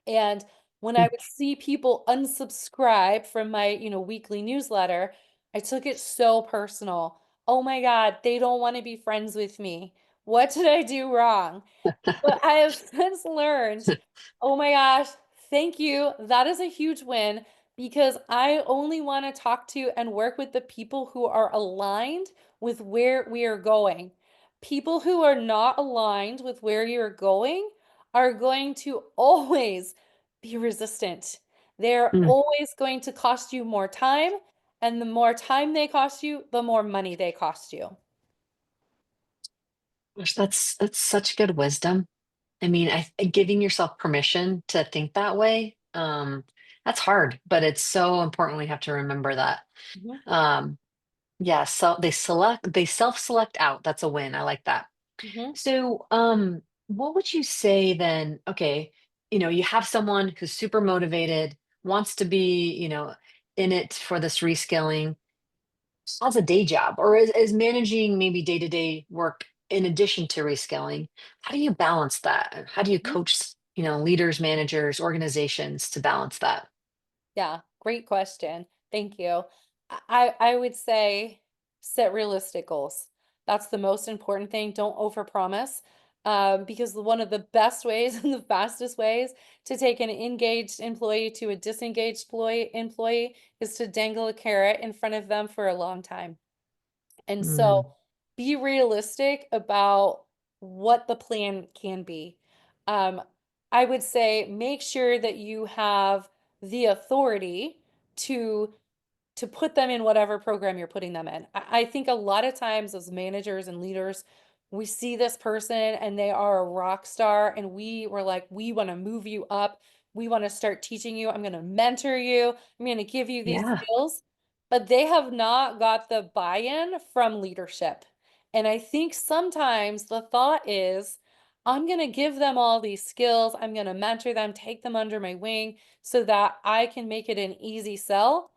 Speaker 2: And when I
Speaker 1: mm.
Speaker 2: would see people unsubscribe from my, weekly newsletter, I took it so personal. Oh my God, they don't want to be friends with me. What did I do wrong? But I have since learned, oh my gosh, thank you. That is a huge win because I only want to talk to and work with the people who are aligned with where we are going. People who are not aligned with where you're going are going to always be resistant. They're
Speaker 1: Mm.
Speaker 2: always going to cost you more time, and the more time they cost you, the more money they cost you.
Speaker 1: Gosh, that's such good wisdom. I mean, giving yourself permission to think that way, that's hard, but it's so important. We have to remember that.
Speaker 2: Mhm,
Speaker 1: Um, yeah, so they self-select out. That's a win. I like that.
Speaker 2: mhm,
Speaker 1: So, what would you say then? Okay, you have someone who's super motivated, wants to be, in it for this reskilling, as a day job, or is managing maybe day-to-day work in addition to reskilling. How do you balance that? How do you
Speaker 2: mhm.
Speaker 1: coach, leaders, managers, organizations to balance that?
Speaker 2: Yeah, great question. Thank you. I would say set realistic goals. That's the most important thing. Don't overpromise. Because one of the best ways and the fastest ways to take an engaged employee to a disengaged employee is to dangle a carrot in front of them for a long time. And so
Speaker 1: Mm,
Speaker 2: be realistic about what the plan can be. Um, I would say make sure that you have the authority to put them in whatever program you're putting them in. I think a lot of times as managers and leaders, we see this person and they are a rock star, and we were like, we want to move you up. We want to start teaching you. I'm going to mentor you. I'm going to give you these
Speaker 1: yeah.
Speaker 2: skills. But they have not got the buy-in from leadership. And I think sometimes the thought is, I'm going to give them all these skills. I'm going to mentor them, take them under my wing so that I can make it an easy sell.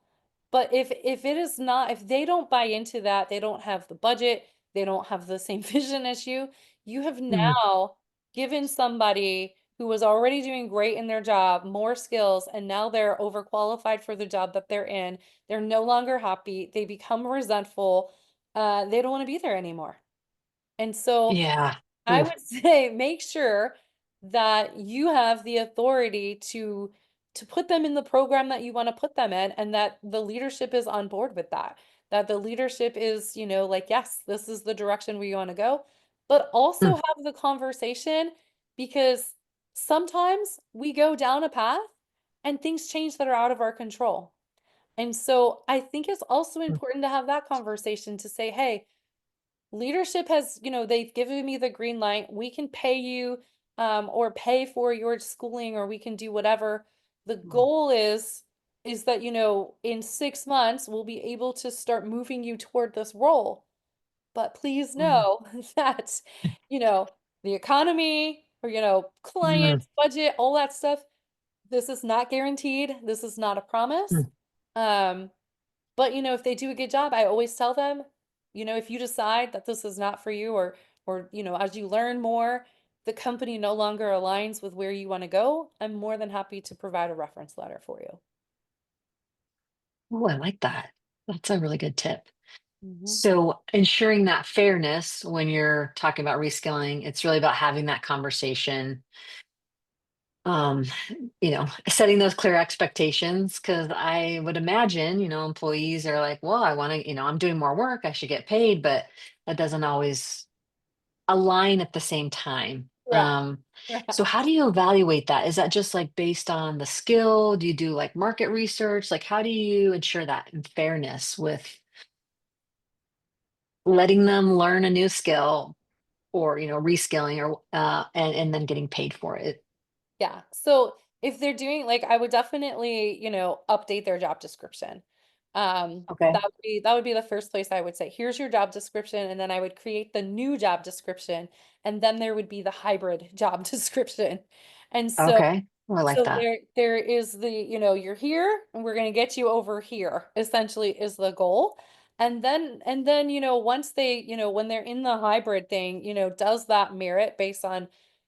Speaker 2: But if it is not, if they don't buy into that, they don't have the budget, they don't have the same vision as you have
Speaker 1: Mm,
Speaker 2: now given somebody who was already doing great in their job more skills, and now they're overqualified for the job that they're in. They're no longer happy. They become resentful. They don't want to be there anymore. And so
Speaker 1: yeah.
Speaker 2: I
Speaker 1: Oof.
Speaker 2: would say make sure that you have the authority to put them in the program that you want to put them in, and that the leadership is on board with that. That the leadership is, like, yes, this is the direction we want to go, but also
Speaker 1: Mm,
Speaker 2: have the conversation, because sometimes we go down a path and things change that are out of our control. And so I think it's also
Speaker 1: mm,
Speaker 2: important to have that conversation to say, hey, leadership has, they've given me the green light. We can pay you, or pay for your schooling, or we can do whatever. The
Speaker 1: mm,
Speaker 2: goal is that, in 6 months, we'll be able to start moving you toward this role. But please
Speaker 1: mm,
Speaker 2: know that, you know, the economy, or,
Speaker 1: Mm,
Speaker 2: clients, budget, all that stuff. This is not guaranteed. This is not a promise.
Speaker 1: mm.
Speaker 2: Um, but if they do a good job, I always tell them, if you decide that this is not for you, or as you learn more, the company no longer aligns with where you want to go, I'm more than happy to provide a reference letter for you.
Speaker 1: Oh, I like that. That's a really good tip.
Speaker 2: Hmm.
Speaker 1: So ensuring that fairness when you're talking about reskilling, it's really about having that conversation. Um, Setting those clear expectations, because I would imagine, employees are like, well, I want to, I'm doing more work, I should get paid, but that doesn't always align at the same time.
Speaker 2: Correct.
Speaker 1: So
Speaker 2: Correct.
Speaker 1: how do you evaluate that? Is that just like based on the skill? Do you do like market research? Like how do you ensure that in fairness with letting them learn a new skill or, reskilling or and then getting paid for it?
Speaker 2: Yeah. So if they're doing, like, I would definitely, update their job description.
Speaker 1: Okay.
Speaker 2: That would be the first place I would say, here's your job description, and then I would create the new job description, and then there would be the hybrid job description. And so
Speaker 1: Okay. Oh, I like
Speaker 2: so
Speaker 1: that.
Speaker 2: there is the, you're here and we're going to get you over here, essentially is the goal. And then, once they, when they're in the hybrid thing, does that merit based on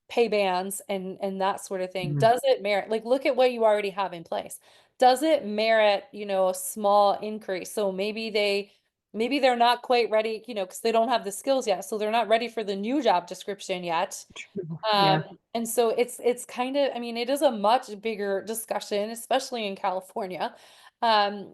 Speaker 2: pay bands and that sort of thing?
Speaker 1: Mm,
Speaker 2: Does it merit, like, look at what you already have in place. Does it merit, a small increase? So maybe they're not quite ready, because they don't have the skills yet. So they're not ready for the new job description yet.
Speaker 1: true.
Speaker 2: Um,
Speaker 1: Yeah.
Speaker 2: and so it's kind of, I mean, it is a much bigger discussion, especially in California,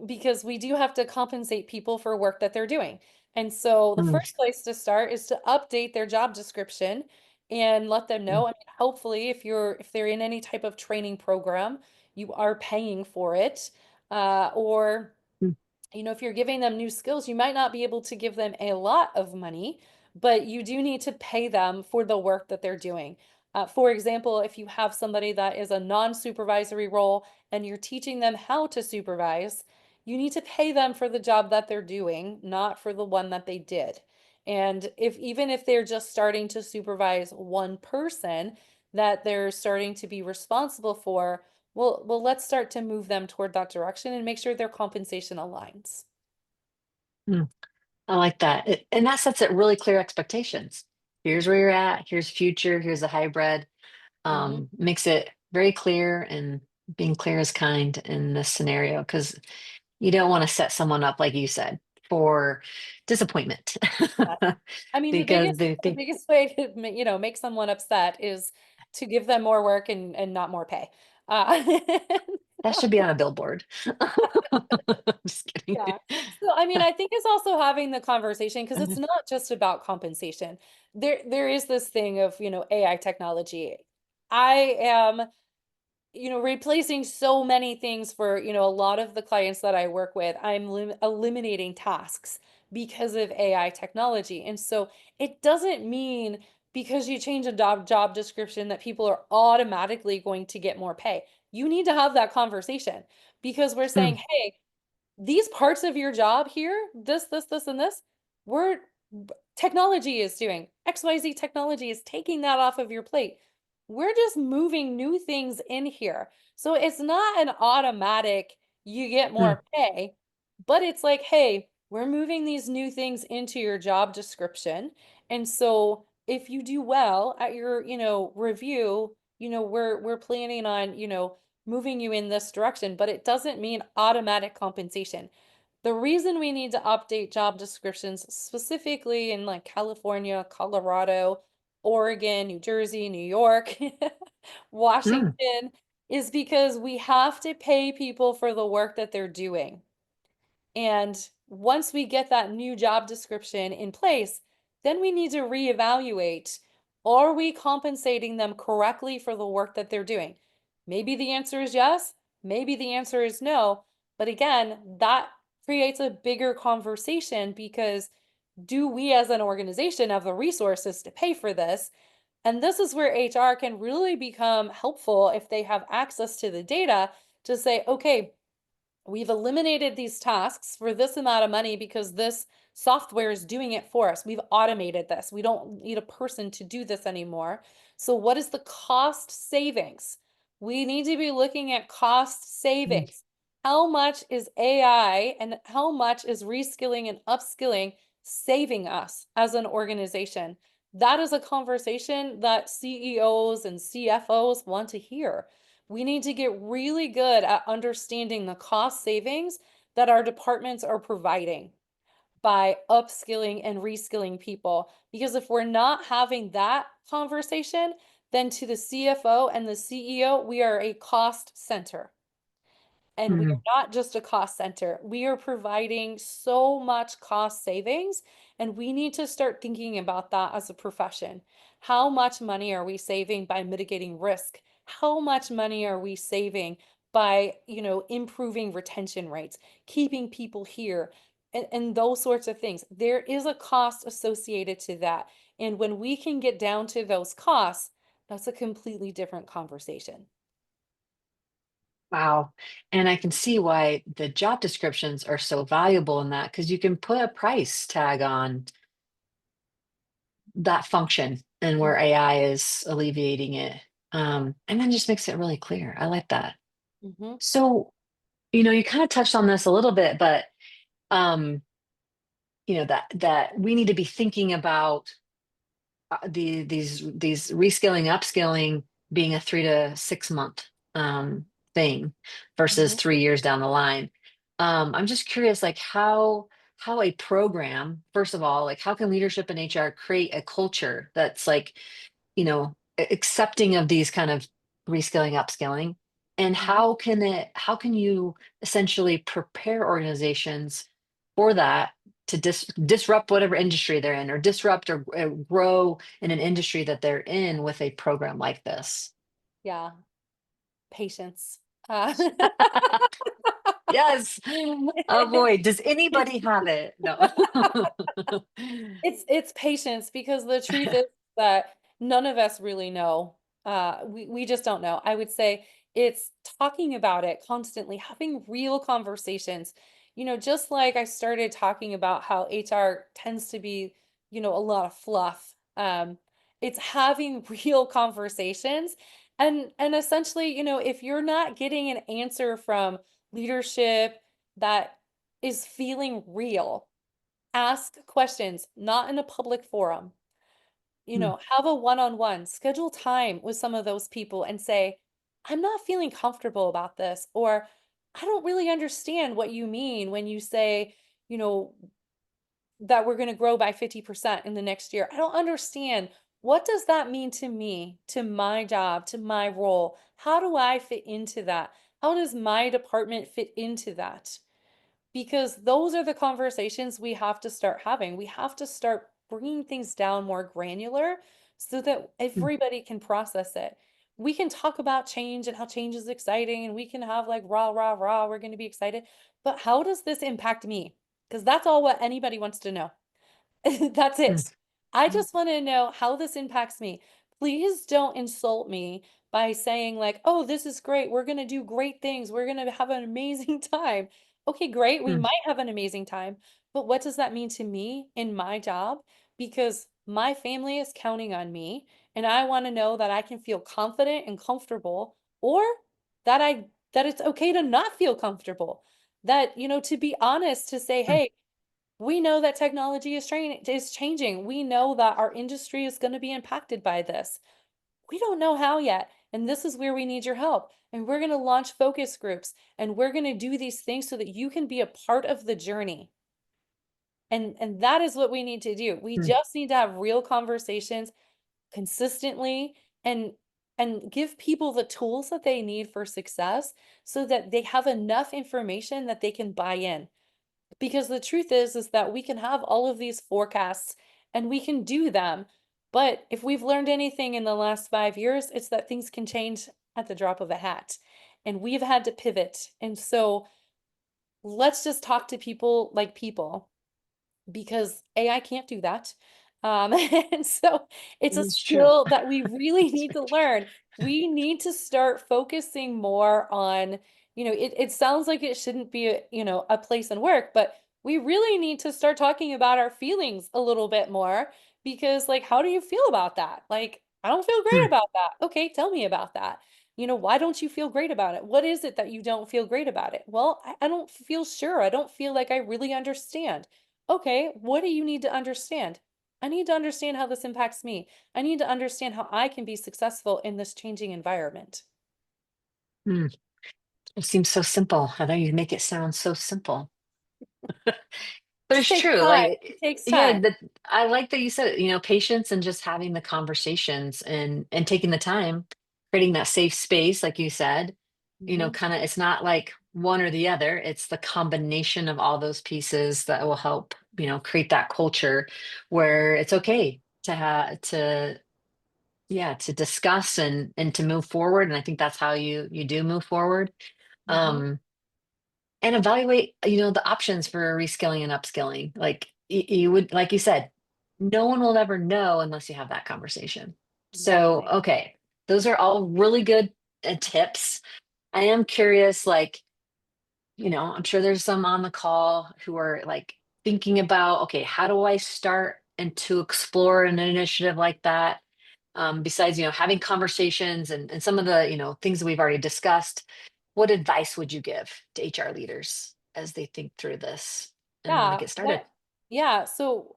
Speaker 2: because we do have to compensate people for work that they're doing. And so the
Speaker 1: Mm,
Speaker 2: first place to start is to update their job description and let them know.
Speaker 1: mm,
Speaker 2: I mean, hopefully, if they're in any type of training program, you are paying for it, or
Speaker 1: mm,
Speaker 2: if you're giving them new skills, you might not be able to give them a lot of money, but you do need to pay them for the work that they're doing. For example, if you have somebody that is a non-supervisory role and you're teaching them how to supervise, you need to pay them for the job that they're doing, not for the one that they did. And even if they're just starting to supervise one person that they're starting to be responsible for, well, let's start to move them toward that direction and make sure their compensation aligns.
Speaker 1: mm. I like that. And that sets it really clear expectations. Here's where you're at, here's future, here's a hybrid.
Speaker 2: Hmm.
Speaker 1: Makes it very clear, and being clear is kind in this scenario because you don't want to set someone up, like you said, for disappointment.
Speaker 2: Yeah. I mean, the
Speaker 1: Because
Speaker 2: biggest the biggest way to make someone upset is to give them more work and not more pay.
Speaker 1: that should be on a billboard. Just kidding.
Speaker 2: Yeah. So, I mean, I think it's also having the conversation, because it's not just about compensation. There is this thing of, AI technology. I am, replacing so many things for, a lot of the clients that I work with. I'm eliminating tasks because of AI technology. And so it doesn't mean because you change a job description that people are automatically going to get more pay. You need to have that conversation, because we're saying,
Speaker 1: Mm,
Speaker 2: hey, these parts of your job here, this, and this, we're technology is doing XYZ, technology is taking that off of your plate. We're just moving new things in here. So it's not an automatic, you get
Speaker 1: mm,
Speaker 2: more pay, but it's like, hey, we're moving these new things into your job description. And so if you do well at your, review, we're planning on, moving you in this direction, but it doesn't mean automatic compensation. The reason we need to update job descriptions specifically in, like, California, Colorado, Oregon, New Jersey, New York,
Speaker 1: mm,
Speaker 2: Washington, is because we have to pay people for the work that they're doing. And once we get that new job description in place, then we need to reevaluate, are we compensating them correctly for the work that they're doing? Maybe the answer is yes, maybe the answer is no. But again, that creates a bigger conversation, because do we as an organization have the resources to pay for this? And this is where HR can really become helpful if they have access to the data to say, okay, we've eliminated these tasks for this amount of money because this software is doing it for us. We've automated this. We don't need a person to do this anymore. So what is the cost savings? We need to be looking at cost
Speaker 1: Mm,
Speaker 2: savings. How much is AI and how much is reskilling and upskilling saving us as an organization? That is a conversation that CEOs and CFOs want to hear. We need to get really good at understanding the cost savings that our departments are providing by upskilling and reskilling people. Because if we're not having that conversation, then to the CFO and the CEO, we are a cost center. And we
Speaker 1: mm.
Speaker 2: are not just a cost center. We are providing so much cost savings, and we need to start thinking about that as a profession. How much money are we saving by mitigating risk? How much money are we saving by, improving retention rates, keeping people here, and those sorts of things? There is a cost associated to that. And when we can get down to those costs, that's a completely different conversation.
Speaker 1: Wow. And I can see why the job descriptions are so valuable in that because you can put a price tag on that function and where AI is alleviating it. And then just makes it really clear. I like that.
Speaker 2: Mhm.
Speaker 1: So, you kind of touched on this a little bit, but um, that we need to be thinking about these reskilling, upskilling being a 3 to 6 month thing versus
Speaker 2: Mhm.
Speaker 1: 3 years down the line. I'm just curious, like how a program, first of all, like how can leadership and HR create a culture that's like accepting of these kind of reskilling, upskilling, and
Speaker 2: Mhm.
Speaker 1: how can you essentially prepare organizations for that to disrupt whatever industry they're in or disrupt or grow in an industry that they're in with a program like this?
Speaker 2: Yeah. Patience. Uh,
Speaker 1: Yes. Oh boy, does anybody have it? No.
Speaker 2: it's patience because the truth is that none of us really know. We just don't know. I would say it's talking about it constantly, having real conversations. Just like I started talking about how HR tends to be, a lot of fluff. It's having real conversations and essentially, if you're not getting an answer from leadership that is feeling real, ask questions, not in a public forum.
Speaker 1: Mm,
Speaker 2: Have a one-on-one, schedule time with some of those people and say, I'm not feeling comfortable about this, or I don't really understand what you mean when you say, you know, that we're going to grow by 50% in the next year. I don't understand. What does that mean to me, to my job, to my role? How do I fit into that? How does my department fit into that? Because those are the conversations we have to start having. We have to start bringing things down more granular so that
Speaker 1: mm,
Speaker 2: everybody can process it. We can talk about change and how change is exciting, and we can have like rah, rah, rah, we're going to be excited. But how does this impact me? Because that's all what anybody wants to know. That's
Speaker 1: mm,
Speaker 2: it. I just want to know how this impacts me. Please don't insult me by saying like, "Oh, this is great. We're going to do great things. We're going to have an amazing time." Okay, great. We
Speaker 1: mm,
Speaker 2: might have an amazing time, but what does that mean to me in my job? Because my family is counting on me, and I want to know that I can feel confident and comfortable, or that it's okay to not feel comfortable. That, to be honest, to say,
Speaker 1: mm,
Speaker 2: "Hey, we know that technology is changing. We know that our industry is going to be impacted by this. We don't know how yet, and this is where we need your help. And we're going to launch focus groups, and we're going to do these things so that you can be a part of the journey." And that is what we need to do. We
Speaker 1: mm,
Speaker 2: just need to have real conversations consistently and give people the tools that they need for success so that they have enough information that they can buy in. Because the truth is that we can have all of these forecasts and we can do them. But if we've learned anything in the last 5 years, it's that things can change at the drop of a hat. And we've had to pivot. And so let's just talk to people like people because AI can't do that. And so it's a
Speaker 1: it's true.
Speaker 2: skill that we really need to learn. We need to start focusing more on, it sounds like it shouldn't be a place and work, but we really need to start talking about our feelings a little bit more because like, how do you feel about that? Like, I don't feel great
Speaker 1: Hmm.
Speaker 2: about that. Okay, tell me about that. Why don't you feel great about it? What is it that you don't feel great about it? Well, I don't feel sure. I don't feel like I really understand. Okay, what do you need to understand? I need to understand how this impacts me. I need to understand how I can be successful in this changing environment.
Speaker 1: Hmm. It seems so simple. Heather, you make it sound so simple. But
Speaker 2: Just
Speaker 1: it's
Speaker 2: takes
Speaker 1: true.
Speaker 2: time.
Speaker 1: Like,
Speaker 2: It takes
Speaker 1: yeah,
Speaker 2: time.
Speaker 1: that I like that you said it, patience and just having the conversations and taking the time, creating that safe space, like you said,
Speaker 2: Hmm.
Speaker 1: kind of it's not like one or the other. It's the combination of all those pieces that will help, create that culture where it's okay to have to yeah, to discuss and to move forward. And I think that's how you do move forward.
Speaker 2: Hmm.
Speaker 1: Um, and evaluate the options for reskilling and upskilling, like you would, like you said, no one will ever know unless you have that conversation. So
Speaker 2: Exactly.
Speaker 1: okay, those are all really good tips. I am curious, like, I'm sure there's some on the call who are like thinking about, okay, how do I start and to explore an initiative like that? Besides, having conversations and some of the, things that we've already discussed, what advice would you give to HR leaders as they think through this and want to
Speaker 2: Yeah,
Speaker 1: get started?
Speaker 2: yeah, so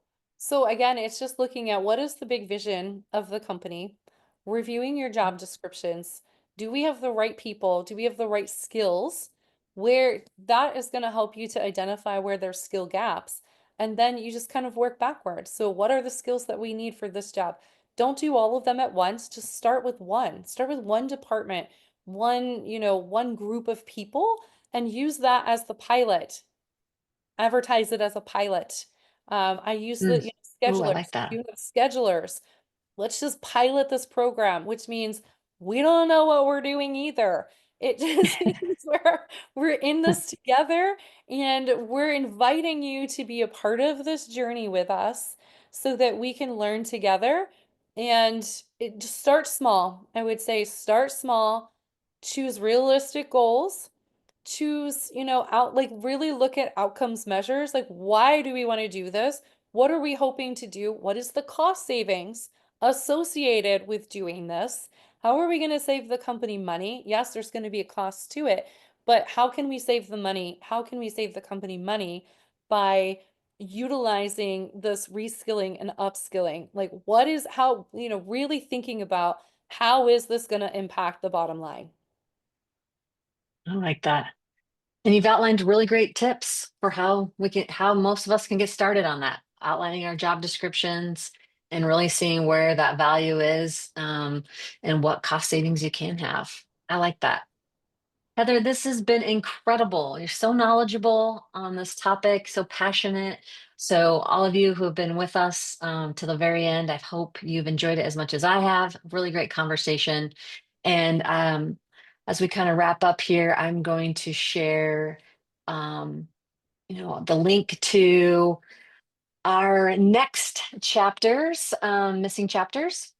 Speaker 2: again, it's just looking at what is the big vision of the company, reviewing your job descriptions. Do we have the right people? Do we have the right skills? Where that is going to help you to identify where there's skill gaps. And then you just kind of work backwards. So what are the skills that we need for this job? Don't do all of them at once. Just start with one. Start with one department, one group of people, and use that as the pilot. Advertise it as a pilot. I use the
Speaker 1: Mm. Oh, I like
Speaker 2: schedulers.
Speaker 1: that.
Speaker 2: You have schedulers. Let's just pilot this program, which means we don't know what we're doing either. It just means we're in this together and we're inviting you to be a part of this journey with us so that we can learn together. And just start small. I would say start small, choose realistic goals, choose, out like really look at outcomes measures. Like, why do we want to do this? What are we hoping to do? What is the cost savings associated with doing this? How are we going to save the company money? Yes, there's going to be a cost to it, but how can we save the money? How can we save the company money by utilizing this reskilling and upskilling? Like, what is how, really thinking about how is this going to impact the bottom line?
Speaker 1: I like that. And you've outlined really great tips for how most of us can get started on that, outlining our job descriptions and really seeing where that value is, and what cost savings you can have. I like that. Heather, this has been incredible. You're so knowledgeable on this topic, so passionate. So, all of you who have been with us to the very end, I hope you've enjoyed it as much as I have. Really great conversation. And as we kind of wrap up here, I'm going to share, um, the link to our next chapters, missing chapters.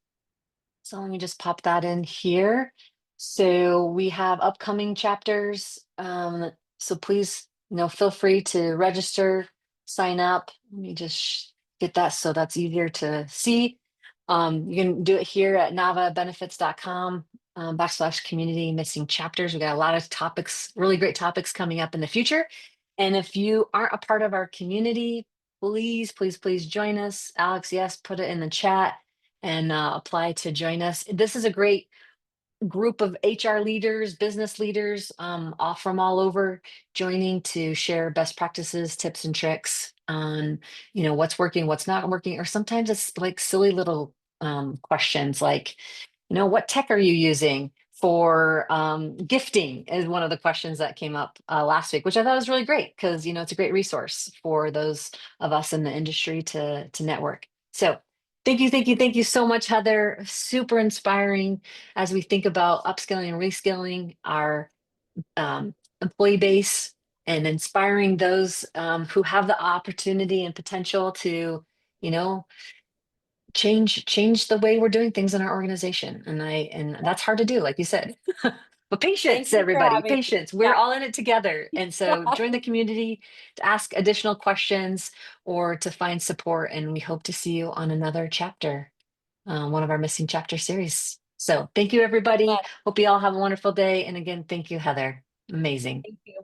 Speaker 1: So let me just pop that in here. So we have upcoming chapters. So please, feel free to register, sign up. Let me just get that so that's easier to see. You can do it here at navabenefits.com /community missing chapters. We got a lot of topics, really great topics coming up in the future. And if you aren't a part of our community, please, please, please join us. Alex, yes, put it in the chat and apply to join us. This is a great group of HR leaders, business leaders, all from all over, joining to share best practices, tips, and tricks on, what's working, what's not working, or sometimes it's like silly little questions like, what tech are you using for gifting is one of the questions that came up last week, which I thought was really great because, it's a great resource for those of us in the industry to network. So thank you, thank you, thank you so much, Heather. Super inspiring as we think about upskilling and reskilling our employee base and inspiring those who have the opportunity and potential to, you know, change the way we're doing things in our organization. And that's hard to do, like you said. But
Speaker 2: Thank
Speaker 1: patience,
Speaker 2: you for
Speaker 1: everybody,
Speaker 2: having me.
Speaker 1: patience. We're
Speaker 2: Yeah.
Speaker 1: all in it together. And so join the community to ask additional questions or to find support. And we hope to see you on another chapter. one of our missing chapter series. So thank you, everybody.
Speaker 2: Yes,
Speaker 1: Hope you all have a wonderful day. And again, thank you, Heather. Amazing.
Speaker 2: thank you.